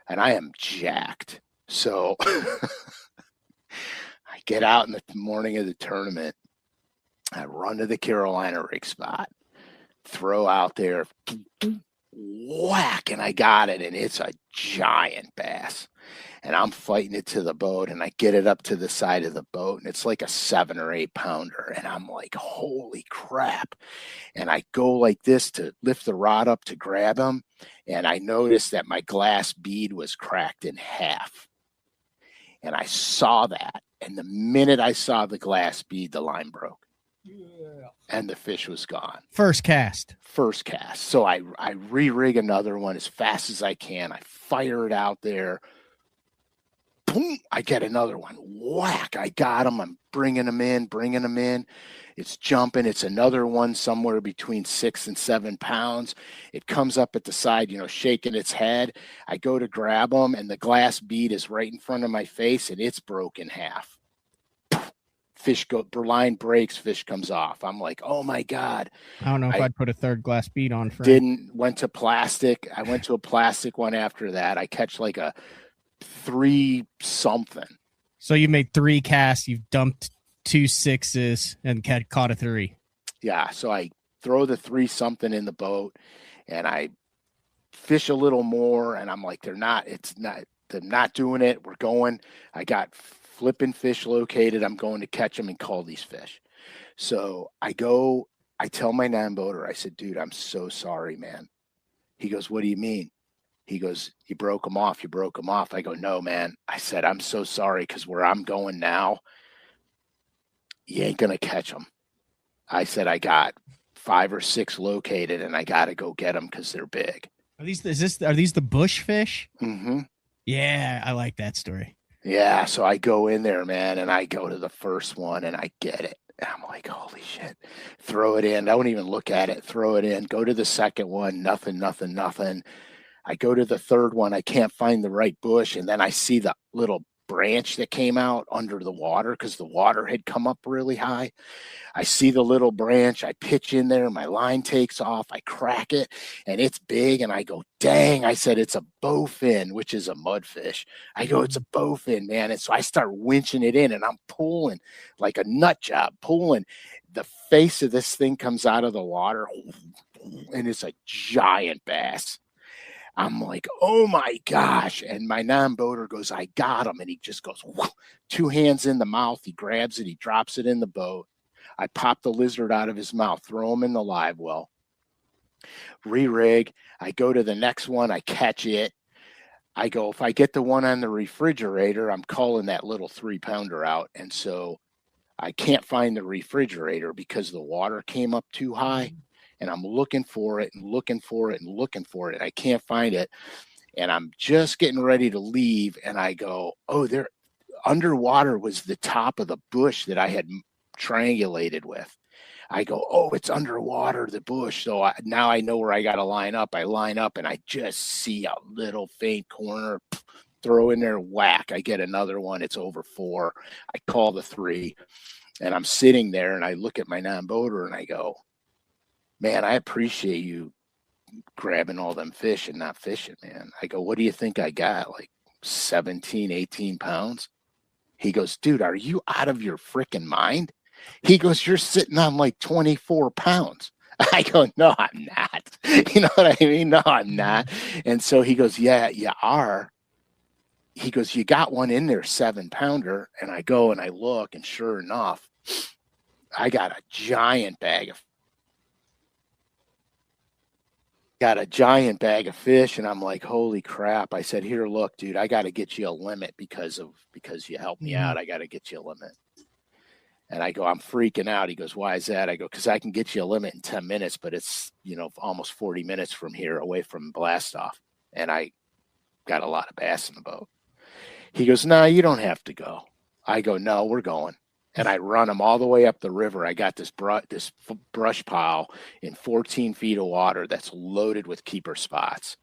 And I am jacked. So I get out in the morning of the tournament. I run to the Carolina rig spot, throw out there, whack, and I got it. And it's a giant bass. And I'm fighting it to the boat, and I get it up to the side of the boat, and it's like a 7 or 8 pounder. And I'm like, holy crap. And I go like this to lift the rod up to grab him. And I noticed that my glass bead was cracked in half. And I saw that. And the minute I saw the glass bead, the line broke. Yeah. And the fish was gone. First cast. So I re-rig another one as fast as I can. I fire it out there. Boom, I get another one. Whack, I got him. I'm bringing him in. It's jumping. It's another one somewhere between 6 and 7 pounds. It comes up at the side, shaking its head. I go to grab him, and the glass bead is right in front of my face, and it's broken half. Line breaks, fish comes off. I'm like, oh my God. I don't know if I'd put a third glass bead on. Went to plastic. I went to a plastic one after that. I catch like a 3 something. So you made 3 casts. You've dumped 2 6s and caught a 3. Yeah. So I throw the 3 something in the boat, and I fish a little more, and I'm like, they're not doing it. We're going. I got flipping fish located. I'm going to catch them and call these fish. So I tell my non-boater, I said, dude, I'm so sorry, man. He goes, what do you mean? He goes, you broke them off. I go, no, man. I said, I'm so sorry, because where I'm going now, you ain't going to catch them. I said, I got 5 or 6 located, and I got to go get them because they're big. Are these the bush fish? Mm-hmm. Yeah, I like that story. Yeah, so I go in there, man, and I go to the first one, and I get it. And I'm like, holy shit. Throw it in. Don't even look at it. Throw it in. Go to the second one. Nothing. I go to the third one. I can't find the right bush. And then I see the little branch that came out under the water because the water had come up really high. I see the little branch. I pitch in there. My line takes off. I crack it, and it's big. And I go, dang. I said, it's a bowfin, which is a mudfish. I go, it's a bowfin, man. And so I start winching it in, and I'm pulling like a nut job, pulling. The face of this thing comes out of the water, and it's a giant bass. I'm like, oh my gosh. And my non-boater goes, I got him. And he just goes, 2 hands in the mouth. He grabs it. He drops it in the boat. I pop the lizard out of his mouth, throw him in the live well, re-rig. I go to the next one. I catch it. I go, if I get the one on the refrigerator, I'm calling that little 3 pounder out. And so I can't find the refrigerator because the water came up too high. And I'm looking for it. I can't find it. And I'm just getting ready to leave. And I go, oh, there underwater was the top of the bush that I had triangulated with. I go, oh, it's underwater, the bush. So now I know where I got to line up. I line up, and I just see a little faint corner, throw in there, whack. I get another one. It's over 4. I call the 3. And I'm sitting there, and I look at my non-boater, and I go, man, I appreciate you grabbing all them fish and not fishing, man. I go, what do you think I got? Like 17, 18 pounds? He goes, dude, are you out of your freaking mind? He goes, you're sitting on like 24 pounds. I go, no, I'm not. You know what I mean? No, I'm not. And so he goes, yeah, you are. He goes, you got one in there, 7 pounder. And I go and I look, and sure enough, I got a giant bag of fish, and I'm like, holy crap. I said, here, look, dude, I got to get you a limit because you helped me out. I got to get you a limit. And I go, I'm freaking out. He goes, why is that? I go, because I can get you a limit in 10 minutes, but it's, almost 40 minutes from here away from blast off. And I got a lot of bass in the boat. He goes, no, you don't have to go. I go, no, we're going. And I run them all the way up the river. I got this brush pile in 14 feet of water that's loaded with keeper spots.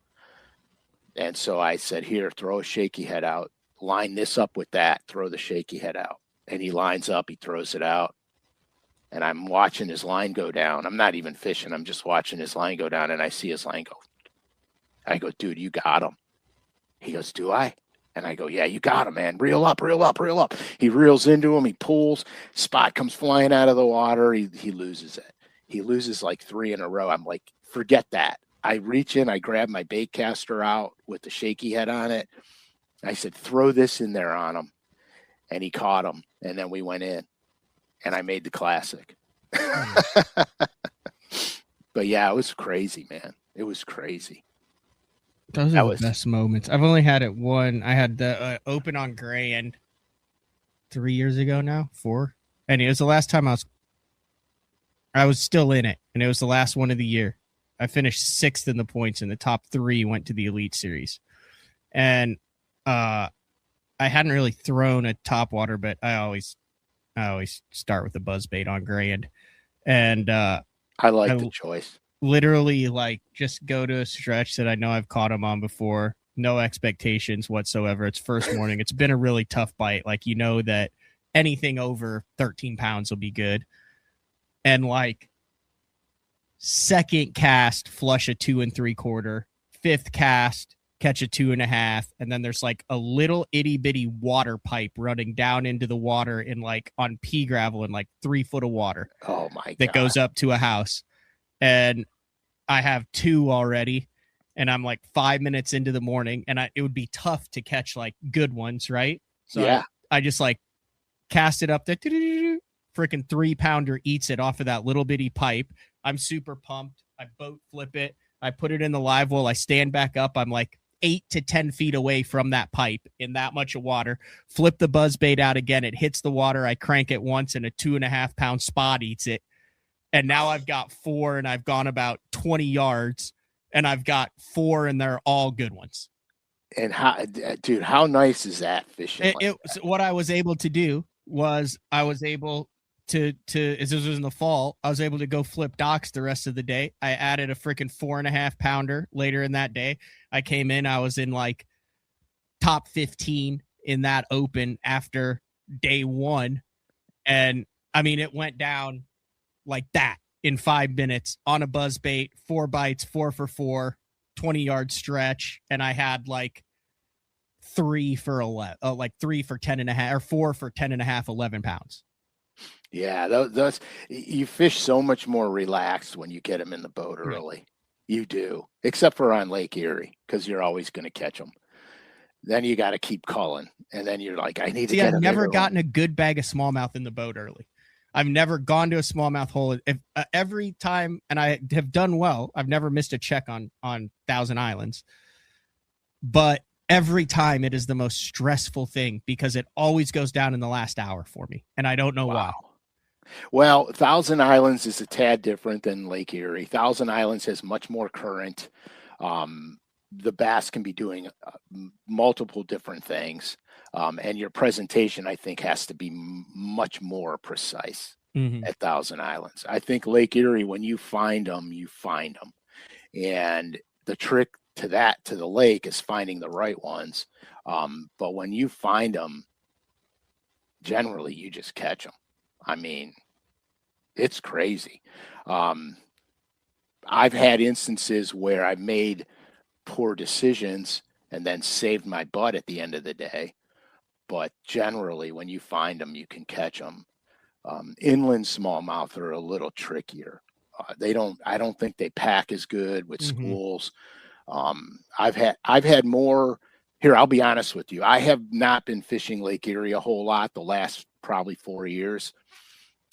And so I said, here, throw a shaky head out, line this up with that, throw the shaky head out. And he lines up, he throws it out. And I'm watching his line go down. I'm not even fishing. I'm just watching his line go down, and I see his line go. I go, dude, you got him. He goes, do I? And I go, yeah, you got him, man. Reel up, reel up, reel up. He reels into him. He pulls. Spot comes flying out of the water. He loses it. He loses like 3 in a row. I'm like, forget that. I reach in. I grab my bait caster out with the shaky head on it. I said, throw this in there on him. And he caught him. And then we went in. And I made the classic. But yeah, it was crazy, man. It was crazy. Those are the best moments. I've only had it one. I had the Open on Grand 3 years ago now, 4. And it was the last time I was still in it. And it was the last one of the year. I finished 6th in the points, and the top 3 went to the Elite Series. And I hadn't really thrown a topwater, but I always start with a buzzbait on Grand. And I like the choice. Literally, like, just go to a stretch that I know I've caught them on before. No expectations whatsoever. It's first morning. It's been a really tough bite. Like, that anything over 13 pounds will be good. And like, second cast, flush a 2 3/4. 5th cast, catch a 2 1/2. And then there's like a little itty bitty water pipe running down into the water in like on pea gravel in like 3 foot of water. Oh my God. That goes up to a house. And I have 2 already, and I'm like 5 minutes into the morning, and it would be tough to catch like good ones, right? So yeah. I just like cast it up there, freaking 3-pounder eats it off of that little bitty pipe. I'm super pumped. I boat flip it. I put it in the live well. I stand back up. I'm like 8 to 10 feet away from that pipe in that much of water. Flip the buzzbait out again. It hits the water. I crank it once, and a 2.5-pound spot eats it. And now I've got 4, and I've gone about 20 yards, and I've got 4, and they're all good ones. And how nice is that fishing? What I was able to do was I was able to as this was in the fall, I was able to go flip docks the rest of the day. I added a freaking 4.5-pounder later in that day. I came in, I was in like top 15 in that Open after day 1. And I mean, it went down like that in 5 minutes on a buzzbait, 4 bites, 4 for 4, 20-yard stretch. And I had like 3 for 11, like 3 for 10.5 or 4 for 10.5, 11 pounds. Yeah. Those you fish so much more relaxed when you get them in the boat early. Right. You do, except for on Lake Erie, because you're always going to catch them. Then you got to keep calling. And then you're like, I need to get I've never gotten a good bag of smallmouth in the boat early. I've never gone to a smallmouth hole. Every time, and I have done well, I've never missed a check on Thousand Islands. But every time it is the most stressful thing because it always goes down in the last hour for me. And I don't know why. Well, Thousand Islands is a tad different than Lake Erie. Thousand Islands has much more current. The bass can be doing multiple different things. And your presentation, I think, has to be much more precise at Thousand Islands. I think Lake Erie, when you find them, you find them. And the trick to the lake is finding the right ones. But when you find them, generally, you just catch them. I mean, it's crazy. I've had instances where I made poor decisions and then saved my butt at the end of the day. But generally, when you find them, you can catch them. Inland smallmouth are a little trickier. I don't think they pack as good with schools. I've had more. Here, I'll be honest with you. I have not been fishing Lake Erie a whole lot the last probably 4 years,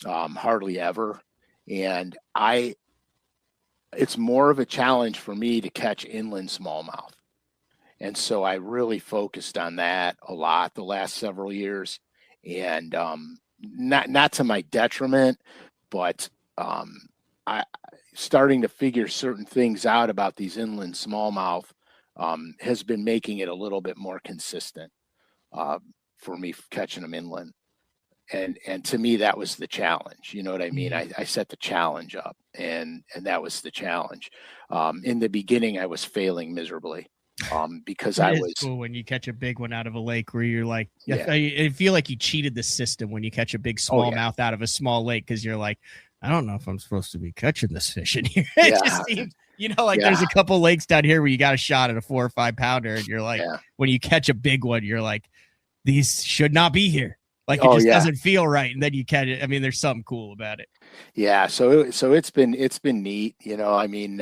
hardly ever. And it's more of a challenge for me to catch inland smallmouth. And so I really focused on that a lot the last several years. And not to my detriment, but I starting to figure certain things out about these inland smallmouth has been making it a little bit more consistent for me catching them inland. And to me, that was the challenge. You know what I mean? I set the challenge up, and that was the challenge. In the beginning, I was failing miserably because I was cool when you catch a big one out of a lake where you're like, I feel like you cheated the system when you catch a big smallmouth out of a small lake, because you're like, I don't know if I'm supposed to be catching this fish in here. It just seems, there's a couple lakes down here where you got a shot at a 4 or 5 pounder, and you're like, when you catch a big one, you're like, these should not be here. Like it just doesn't feel right, and then you catch it. I mean, there's something cool about it. Yeah, so it's been neat. I mean,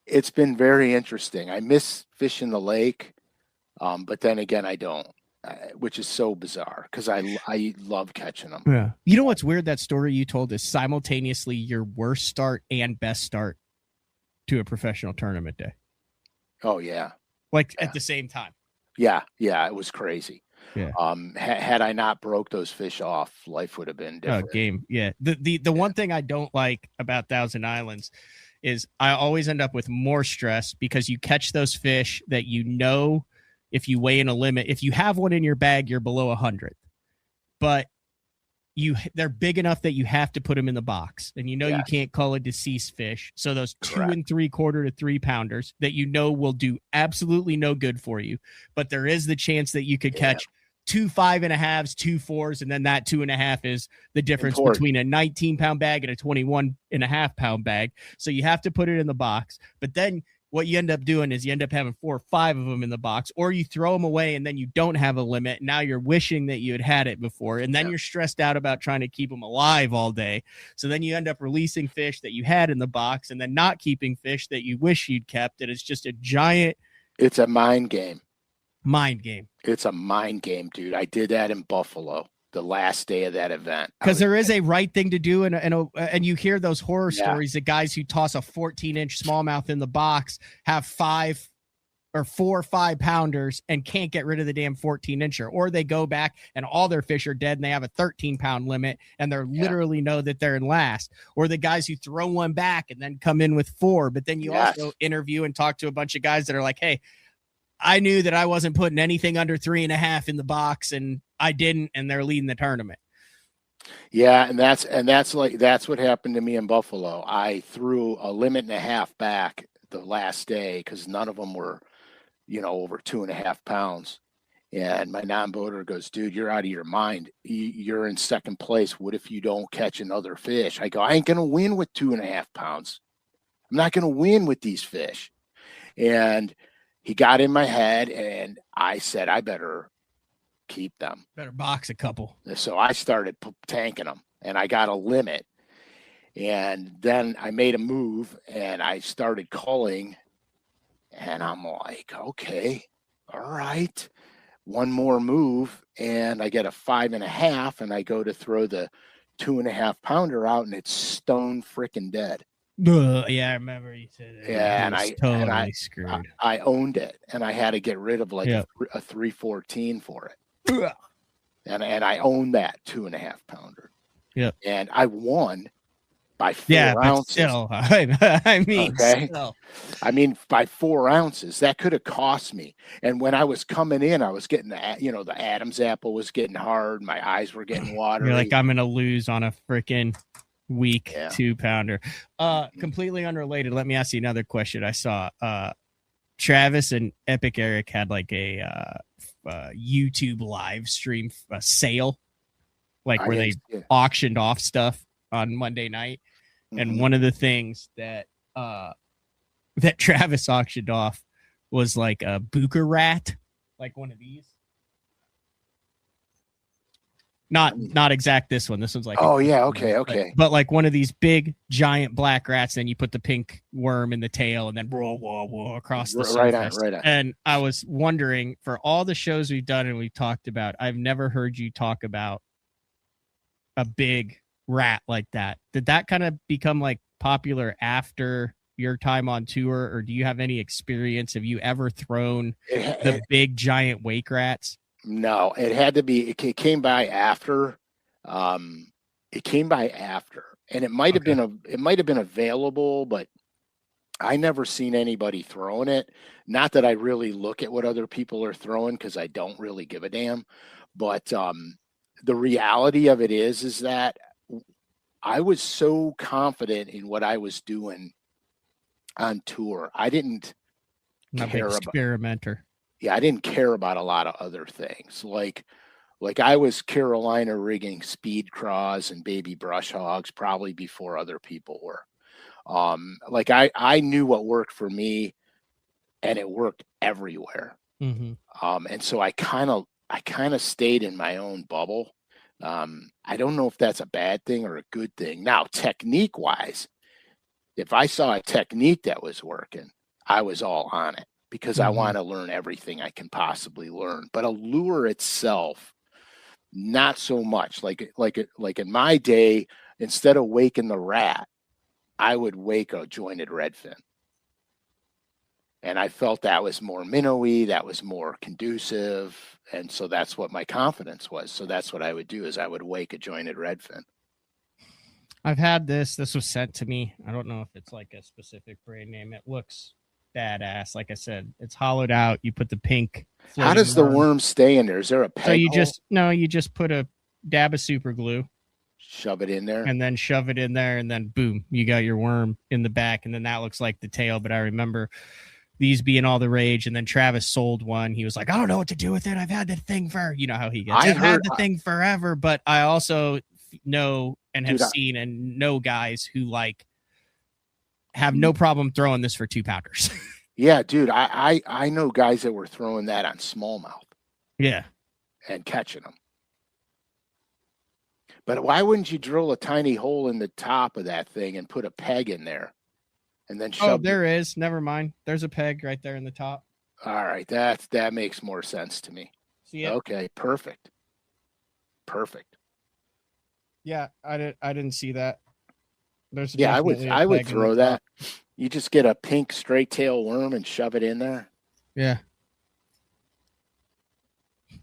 it's been very interesting. I miss fishing the lake, but then again, I don't, which is so bizarre because I love catching them. Yeah. You know what's weird? That story you told is simultaneously your worst start and best start to a professional tournament day. Oh yeah, at the same time. Yeah, it was crazy. Yeah. Had I not broke those fish off, life would have been different. Game. Yeah. The one thing I don't like about Thousand Islands is I always end up with more stress because you catch those fish that if you weigh in a limit, if you have one in your bag, you're below 100. But they're big enough that you have to put them in the box, and you can't call a deceased fish. So those 2 3/4 to 3 pounders that will do absolutely no good for you, but there is the chance that you could catch 2 5.5s, 2 4s, and then that 2.5 is the difference between a 19-pound bag and a 21.5-pound bag. So you have to put it in the box, but then what you end up doing is you end up having 4 or 5 of them in the box, or you throw them away and then you don't have a limit. Now you're wishing that you had it before, and then you're stressed out about trying to keep them alive all day. So then you end up releasing fish that you had in the box and then not keeping fish that you wish you'd kept. And it's just a giant. It's a mind game. It's a mind game, dude. I did that in Buffalo the last day of that event. Because there is a right thing to do, and you hear those horror stories. The guys who toss a 14-inch smallmouth in the box have 5 or 4 or 5 pounders and can't get rid of the damn 14-incher, or they go back and all their fish are dead and they have a 13-pound limit and they're literally know that they're in last, or the guys who throw one back and then come in with 4. But then you also interview and talk to a bunch of guys that are like, hey, I knew that I wasn't putting anything under 3.5 in the box, and I didn't, and they're leading the tournament. Yeah, and that's what happened to me in Buffalo. I threw a limit and a half back the last day because none of them were, over 2.5 pounds. And my non-boater goes, dude, you're out of your mind. You're in second place. What if you don't catch another fish? I go, I ain't gonna win with 2.5 pounds. I'm not gonna win with these fish. And he got in my head, and I said, I better keep them. Better box a couple. So I started tanking them, and I got a limit. And then I made a move, and I started culling, and I'm like, okay, all right. One more move, and I get a 5.5, and I go to throw the 2.5 pounder out, and it's stone freaking dead. Yeah, I remember you said that. Yeah, and I screwed. I owned it, and I had to get rid of a 314 for it. And I owned that 2.5 pounder. Yeah, and I won by 4 ounces. Still, I mean, by 4 ounces, that could have cost me. And when I was coming in, I was getting the Adam's apple was getting hard. My eyes were getting watery. You're like, I'm gonna lose on a freaking weak 2-pounder. Completely unrelated. Let me ask you another question. I saw Travis and Epic Eric had like a YouTube live stream sale, like where they auctioned off stuff on Monday night. Mm-hmm. And one of the things that Travis auctioned off was like a Booker rat, like one of these. Not exact this one. This one's like okay. But like one of these big giant black rats, then you put the pink worm in the tail and then across the surface. Right on. And I was wondering, for all the shows we've done and we've talked about, I've never heard you talk about a big rat like that. Did that kind of become like popular after your time on tour, or do you have any experience? Have you ever thrown the big giant wake rats? No, it had to be. It came by after. Um, it came by after, and it might have Okay. been it might have been available, but I never seen anybody throwing it. Not that I really look at what other people are throwing because I don't really give a damn. But the reality of it is that I was so confident in what I was doing on tour. I didn't I'm a big care about. experimenter. Yeah, I didn't care about a lot of other things. Like I was Carolina rigging speed craws and baby brush hogs probably before other people were. Like I knew what worked for me, and it worked everywhere. Mm-hmm. And so I kind of stayed in my own bubble. I don't know if that's a bad thing or a good thing. Now, technique wise, if I saw a technique that was working, I was all on it because I want to learn everything I can possibly learn. But a lure itself, not so much. Like in my day, instead of waking the rat, I would wake a jointed redfin. And I felt that was more minnowy, that was more conducive. And so that's what my confidence was. So that's what I would do is I would wake a jointed redfin. I've had this. This was sent to me. I don't know if it's like a specific brand name. It looks badass. Like I said, it's hollowed out. You put the pink. How does the worm stay in there? Is there a peg? So you just put a dab of super glue, shove it in there, and then shove it in there, and then boom, you got your worm in the back, and then that looks like the tail. But I remember these being all the rage, and then Travis sold one. He was like, I don't know what to do with it. I've had the thing for, you know how he gets. I've had the thing forever, but I also know and have seen and know guys who like have no problem throwing this for 2-pounders. Yeah, dude, I know guys that were throwing that on smallmouth. Yeah. And catching them. But why wouldn't you drill a tiny hole in the top of that thing and put a peg in there? And then shove. Oh, there is. Never mind. There's a peg right there in the top. All right, that makes more sense to me. See it? Okay, perfect. Yeah, I didn't see that. There's I would throw that. You just get a pink straight tail worm and shove it in there. Yeah.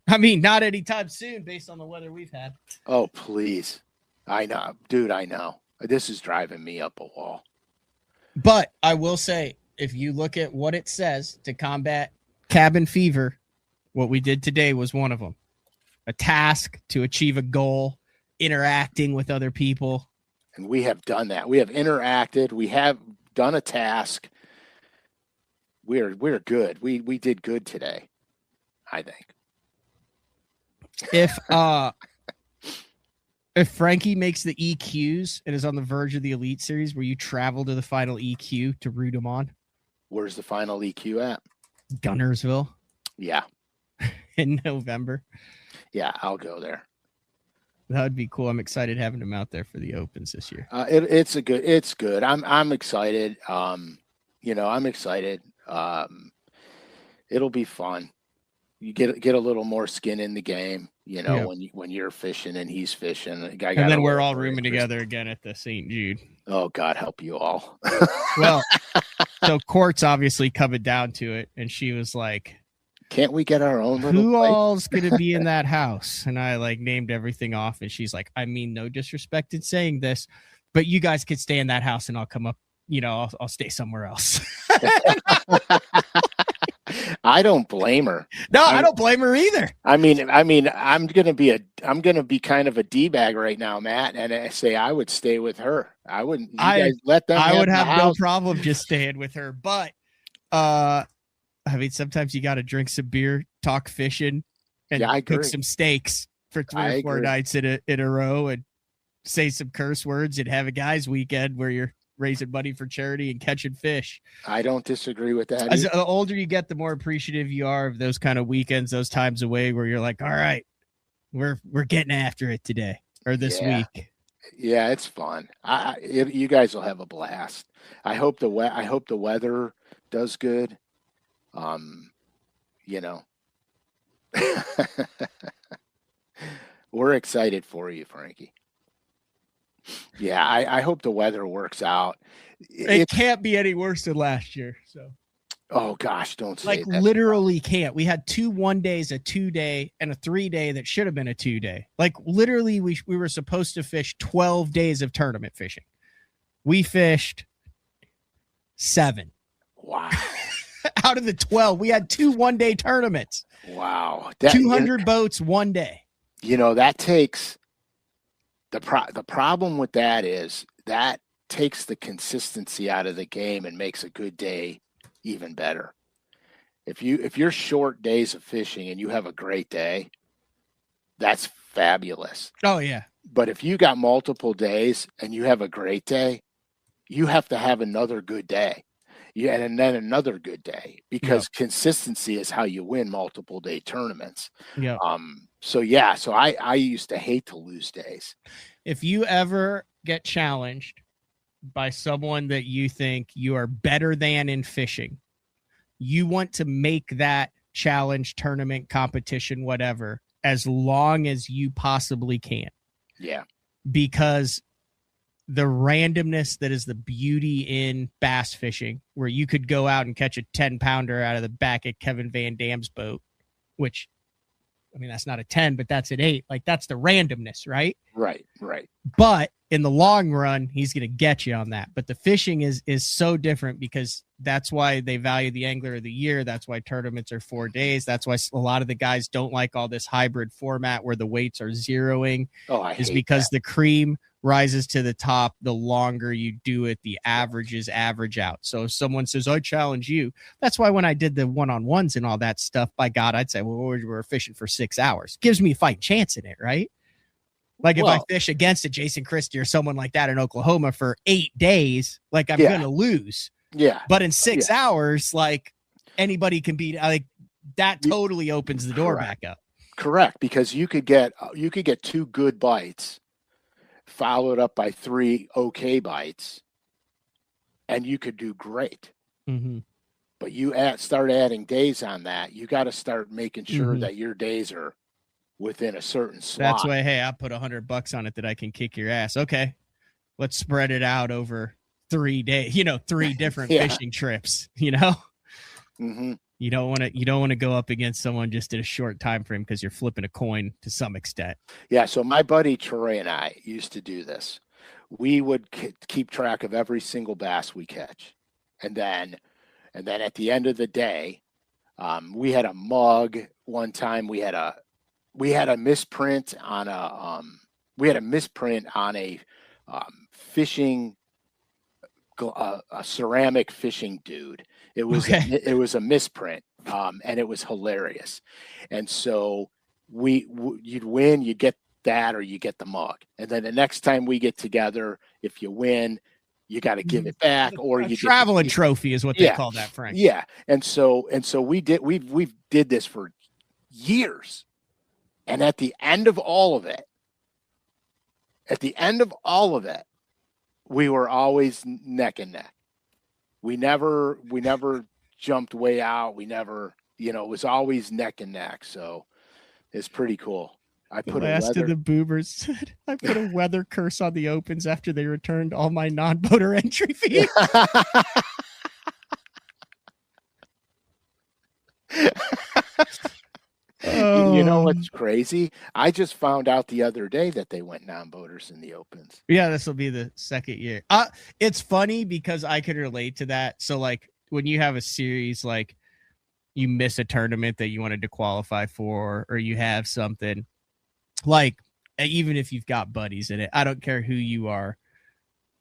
I mean, not anytime soon based on the weather we've had. Oh, please. I know. Dude, I know. This is driving me up a wall. But I will say, if you look at what it says to combat cabin fever, what we did today was one of them. A task to achieve a goal, interacting with other people. And we have done that. We have interacted. We have done a task. We're good. We did good today, I think. If Frankie makes the EQs and is on the verge of the Elite Series, where you travel to the final EQ to root him on? Where's the final EQ at? Gunnersville. Yeah. In November. Yeah, I'll go there. That would be cool. I'm excited having him out there for the Opens this year. It's good. I'm excited. I'm excited. It'll be fun. You get a little more skin in the game, when you're fishing and he's fishing. And then we're all rooming together again at the St. Jude. Oh, God help you all. Well, so Court's obviously coming down to it, and she was like, can't we get our own little who all's gonna be in that house? And I like named everything off, and she's like, I mean, no disrespect in saying this, but you guys could stay in that house and I'll come up, I'll stay somewhere else. I don't blame her. No, I don't blame her either. I mean, I'm gonna be kind of a D-bag right now, Matt, and I say I would stay with her. I wouldn't. You guys let them. I would have no problem just staying with her, but I mean, sometimes you got to drink some beer, talk fishing, and cook some steaks for 3 or 4 nights in a row, and say some curse words, and have a guys' weekend where you're raising money for charity and catching fish. I don't disagree with that. As the older you get, the more appreciative you are of those kind of weekends, those times away where you're like, all right, we're getting after it today or this week. Yeah, it's fun. You guys will have a blast. I hope the weather does good. We're excited for you, Frankie. Yeah, I hope the weather works out. It can't be any worse than last year. So Oh gosh, don't say like that. literally can't. We had 2 1-days, a 2-day, and a 3-day that should have been a 2-day. Like literally, we were supposed to fish 12 days of tournament fishing. We fished 7. Wow. Out of the 12, we had 2 1-day tournaments. Wow. 200 boats 1 day. That takes the problem with that is that takes the consistency out of the game and makes a good day even better. If you're short days of fishing and you have a great day, that's fabulous. Oh yeah. But if you got multiple days and you have a great day, you have to have another good day. Yeah, and then another good day, because consistency is how you win multiple day tournaments. Yeah. So I used to hate to lose days. If you ever get challenged by someone that you think you are better than in fishing, you want to make that challenge, tournament, competition, whatever, as long as you possibly can. Yeah. Because the randomness that is the beauty in bass fishing, where you could go out and catch a 10-pounder out of the back of Kevin Van Dam's boat, which, I mean, that's not a 10, but that's an 8. Like, that's the randomness, right? Right. But in the long run, he's going to get you on that. But the fishing is so different, because that's why they value the Angler of the Year. That's why tournaments are 4 days. That's why a lot of the guys don't like all this hybrid format where the weights are zeroing. Oh, I hate is because that. the cream rises to the top. The longer you do it, the averages average out. So if someone says, I challenge you, that's why when I did the one-on-ones and all that stuff, by God, I'd say, well, we're fishing for 6 hours. Gives me a fight chance in it, right? Like if I fish against a Jason Christie or someone like that in Oklahoma for 8 days, like I'm going to lose. Yeah. But in 6 hours, like anybody can beat, like that totally opens the door back up. Correct. Because you could get 2 good bites followed up by 3 okay bites, and you could do great. Mm-hmm. But you start adding days on that. You got to start making sure that your days are within a certain slot. That's why, hey, I put $100 on it that I can kick your ass. Okay, let's spread it out over 3 days. 3 different fishing trips. Mm-hmm. You don't want to go up against someone just in a short time frame, because you're flipping a coin to some extent. Yeah. So my buddy Troy and I used to do this. We would keep track of every single bass we catch, and then at the end of the day, we had a mug. One time we had a misprint on a fishing, a ceramic fishing dude. It was a misprint, and it was hilarious. And so you'd win, you'd get that, or you get the mug. And then the next time we get together, if you win, you got to give it back, or you traveling trophy is what they call that, Frank. Yeah. And so we did this for years. And at the end of all of it, we were always neck and neck. We never jumped way out. We never, it was always neck and neck. So it's pretty cool. The last of the boomers said, I put a weather curse on the opens after they returned all my non-boater entry fees. You know what's crazy? I just found out the other day that they went non-boaters in the opens. Yeah, this will be the second year. It's funny because I could relate to that. So like when you have a series, like you miss a tournament that you wanted to qualify for, or you have something, like even if you've got buddies in it, I don't care who you are.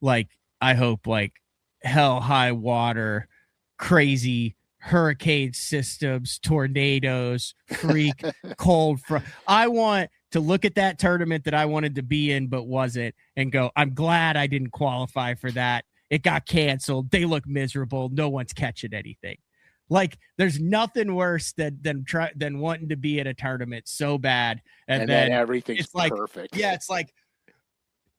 Like I hope like hell, high water, crazy hurricane systems, tornadoes, freak, cold front. I want to look at that tournament that I wanted to be in but wasn't, and go, I'm glad I didn't qualify for that. It got canceled. They look miserable. No one's catching anything. Like there's nothing worse than wanting to be at a tournament so bad, and then everything's like, perfect. Yeah, it's like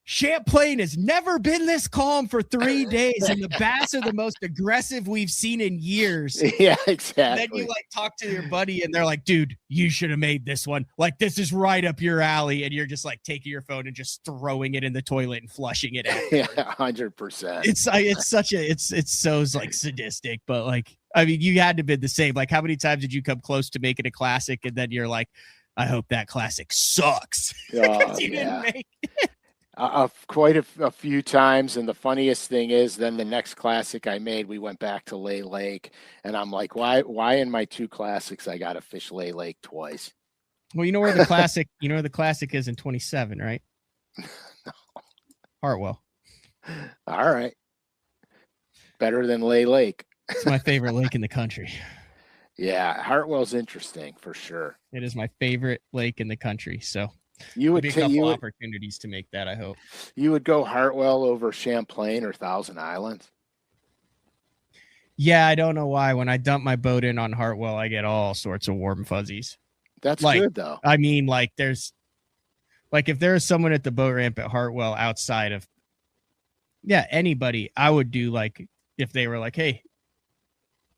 Champlain has never been this calm for 3 days, and the bass are the most aggressive we've seen in years. Yeah, exactly. And then you like talk to your buddy, and they're like, "Dude, you should have made this one. Like, this is right up your alley." And you're just like taking your phone and just throwing it in the toilet and flushing it out. Yeah, 100%. It's so like sadistic, but like I mean, you had to have been the same. Like, how many times did you come close to making a classic and then you're like, I hope that classic sucks because you didn't make it. Quite a few times, and the funniest thing is, then the next classic I made, we went back to Lay Lake, and I'm like, why in my 2 classics I got to fish Lay Lake twice? Well, you know where the classic is in 27, right? No. Hartwell. All right. Better than Lay Lake. It's my favorite lake in the country. Yeah, Hartwell's interesting for sure. It is my favorite lake in the country. So you would be a couple opportunities to make that, I hope. You would go Hartwell over Champlain or Thousand Islands? Yeah, I don't know why. When I dump my boat in on Hartwell, I get all sorts of warm fuzzies. That's good, though. I mean, like, if there's someone at the boat ramp at Hartwell outside of, anybody, I would do, like, if they were like, hey,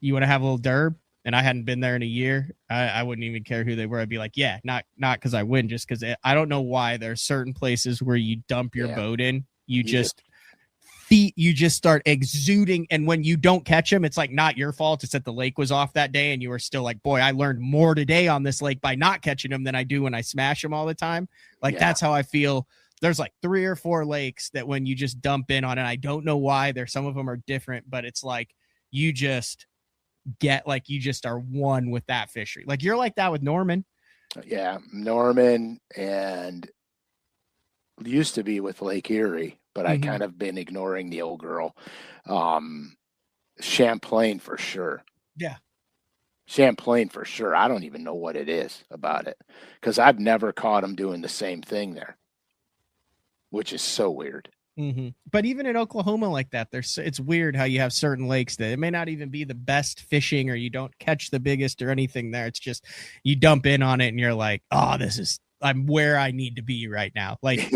you want to have a little derb? And I hadn't been there in a year, I wouldn't even care who they were. I'd be like, yeah, not because I win, just because I don't know why there's certain places where you dump your boat in, you just start exuding. And when you don't catch them, it's like not your fault. It's that the lake was off that day and you were still like, boy, I learned more today on this lake by not catching them than I do when I smash them all the time. Like, that's how I feel. There's like 3 or 4 lakes that when you just dump in on it, I don't know why. Some of them are different, but it's like you just get, like, you just are one with that fishery. Like, you're like that with Norman. Yeah, Norman, and used to be with Lake Erie, but I kind of been ignoring the old girl. Champlain for sure. Yeah. Champlain for sure. I don't even know what it is about it because I've never caught them doing the same thing there, which is so weird. But even in Oklahoma like that, it's weird how you have certain lakes that it may not even be the best fishing or you don't catch the biggest or anything there. It's just you dump in on it and you're like, oh, I'm where I need to be right now. Like,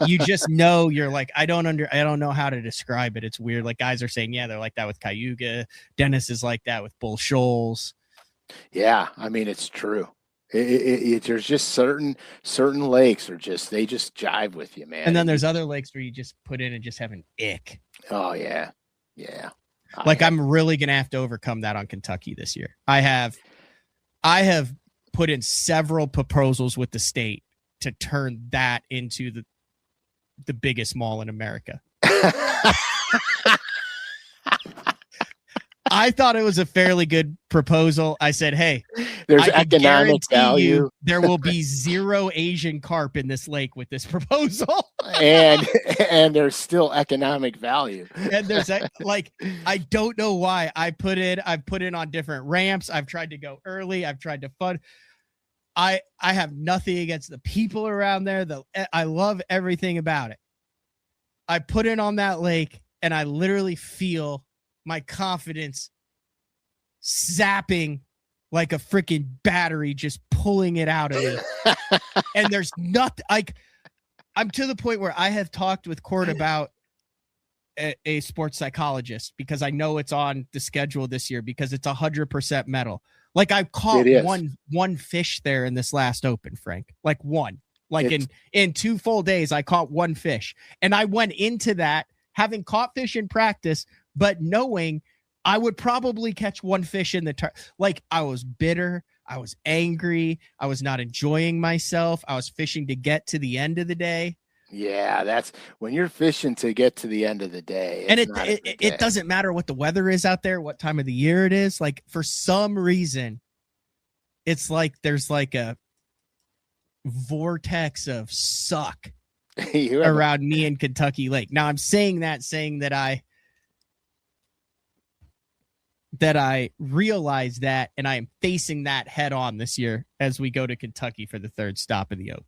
you just know, you're like, I don't know how to describe it. It's weird. Like, guys are saying, yeah, they're like that with Cayuga. Dennis is like that with Bull Shoals. Yeah, I mean, it's true. There's just certain lakes they just jive with you, man. And then there's other lakes where you just put in and just have an ick. Oh yeah. I'm really gonna have to overcome that on Kentucky this year. I have put in several proposals with the state to turn that into the biggest mall in America. I thought it was a fairly good proposal. I said, hey, there's economic value. There will be 0 Asian carp in this lake with this proposal. and there's still economic value. And there's like, I don't know why I've put in on different ramps. I've tried to go early. I've tried to fund. I have nothing against the people around there. I love everything about it. I put in on that lake and I literally feel my confidence zapping like a freaking battery, just pulling it out of me. And there's nothing, like, I'm to the point where I have talked with Court about a sports psychologist because I know it's on the schedule this year because it's 100% metal. Like, I've caught one fish there in this last open, Frank, like one, like in 2 full days, I caught 1 fish. And I went into that having caught fish in practice, but knowing I would probably catch 1 fish in the like, I was bitter. I was angry. I was not enjoying myself. I was fishing to get to the end of the day. Yeah, that's when you're fishing to get to the end of the day. And it doesn't matter what the weather is out there, what time of the year it is. Like, for some reason, it's like there's like a vortex of suck around me in Kentucky Lake. Now, I'm saying that I realize that, and I am facing that head on this year as we go to Kentucky for the 3rd stop of the Open.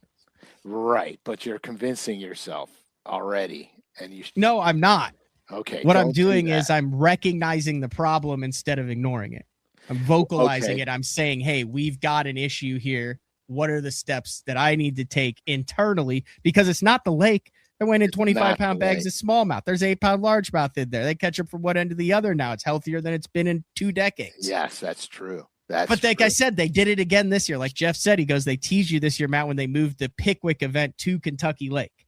Right, but you're convincing yourself already, and No, I'm not. Okay. What I'm doing is I'm recognizing the problem instead of ignoring it. I'm vocalizing it. I'm saying, hey, we've got an issue here. What are the steps that I need to take internally? Because it's not the lake. They're weighing in 25-pound bags of smallmouth. There's 8-pound largemouth in there. They catch them from one end to the other now. It's healthier than it's been in 2 decades. Yes, that's true. But like I said, they did it again this year. Like Jeff said, he goes, they teased you this year, Matt, when they moved the Pickwick event to Kentucky Lake.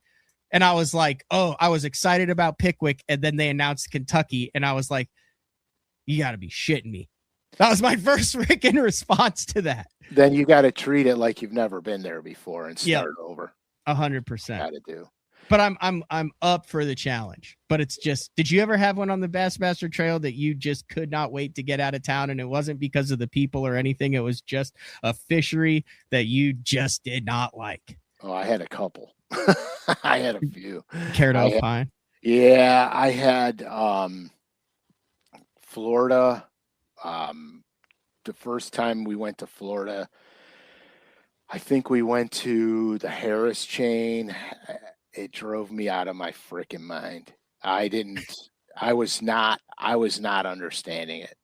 And I was like, oh, I was excited about Pickwick. And then they announced Kentucky. And I was like, you got to be shitting me. That was my first freaking response to that. Then you got to treat it like you've never been there before and start over. 100%. Got to do. But I'm up for the challenge. But it's just, did you ever have one on the Bassmaster Trail that you just could not wait to get out of town? And it wasn't because of the people or anything. It was just a fishery that you just did not like. Oh, I had a couple. I had a few. Care to opine? Yeah, I had Florida. The first time we went to Florida, I think we went to the Harris chain. It drove me out of my freaking mind. I was not understanding it.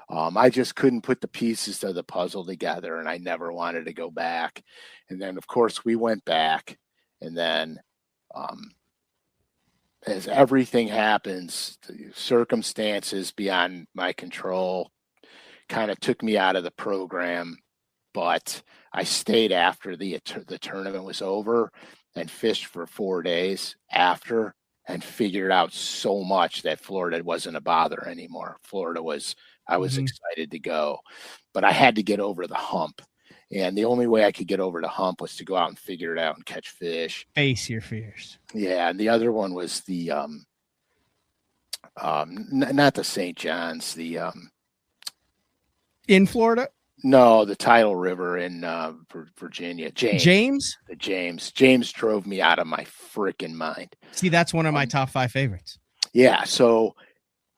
I just couldn't put the pieces of the puzzle together, and I never wanted to go back. And then, of course, we went back, and then as everything happens, the circumstances beyond my control kind of took me out of the program. But I stayed after the tournament was over and fished for 4 days after, and figured out so much that Florida wasn't a bother anymore. I was excited to go, but I had to get over the hump. And the only way I could get over the hump was to go out and figure it out and catch fish. Face your fears. Yeah. And the other one was the, not the St. John's, in Florida? No, the Tidal River in Virginia. James drove me out of my freaking mind. See, that's one of my top 5 favorites. Yeah. So,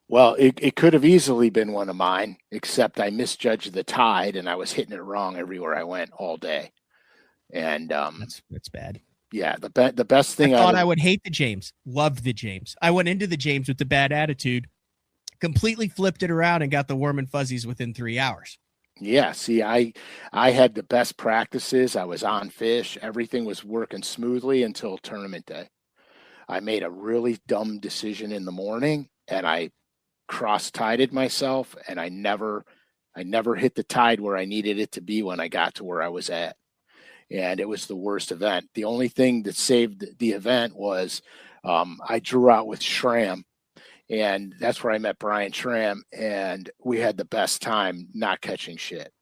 well, it could have easily been one of mine, except I misjudged the tide and I was hitting it wrong everywhere I went all day. And that's bad. Yeah, the best thing I would hate the James. Loved the James. I went into the James with the bad attitude, completely flipped it around, and got the warm and fuzzies within 3 hours. Yeah, see, I had the best practices. I was on fish. Everything was working smoothly until tournament day. I made a really dumb decision in the morning, and I cross-tided myself, and I never hit the tide where I needed it to be when I got to where I was at. And it was the worst event. The only thing that saved the event was I drew out with Schramm. And that's where I met Brian Schramm, and we had the best time not catching shit.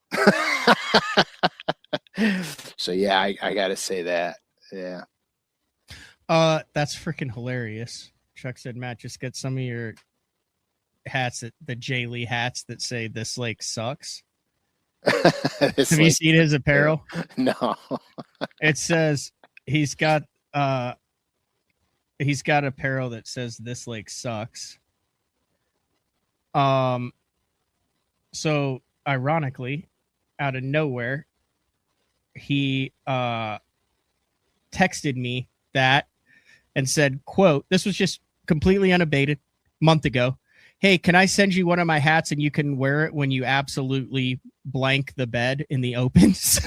So, yeah, I got to say that. Yeah. That's freaking hilarious. Chuck said, Matt, just get some of your hats, the J. Lee hats that say "This Lake Sucks." Have you seen his apparel? No. It says he's got apparel that says "This Lake Sucks." So ironically, out of nowhere, he texted me that and said, quote, this was just completely unabated month ago. Hey, can I send you one of my hats and you can wear it when you absolutely blank the bed in the opens?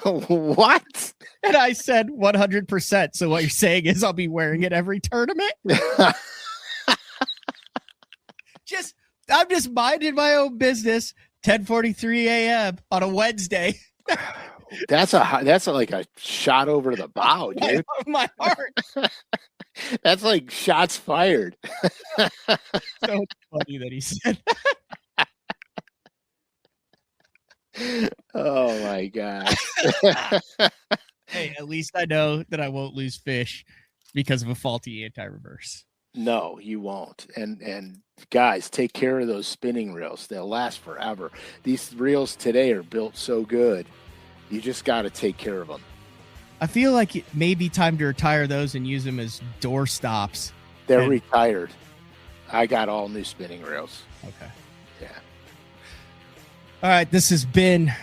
What? And I said 100%. So what you're saying is I'll be wearing it every tournament? I'm just minding my own business. 10:43 a.m. on a Wednesday. That's like a shot over the bow, dude. My heart. That's like shots fired. So funny that he said that. Oh my God. Hey, at least I know that I won't lose fish because of a faulty anti-reverse. No, you won't. And guys, take care of those spinning reels. They'll last forever. These reels today are built so good. You just got to take care of them. I feel like it may be time to retire those and use them as door stops. They're retired. I got all new spinning reels. Okay. Yeah. All right. This has been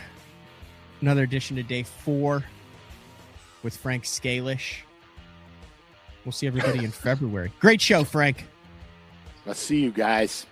another edition of Day 4 with Frank Scalish. We'll see everybody in February. Great show, Frank. Let's see you guys.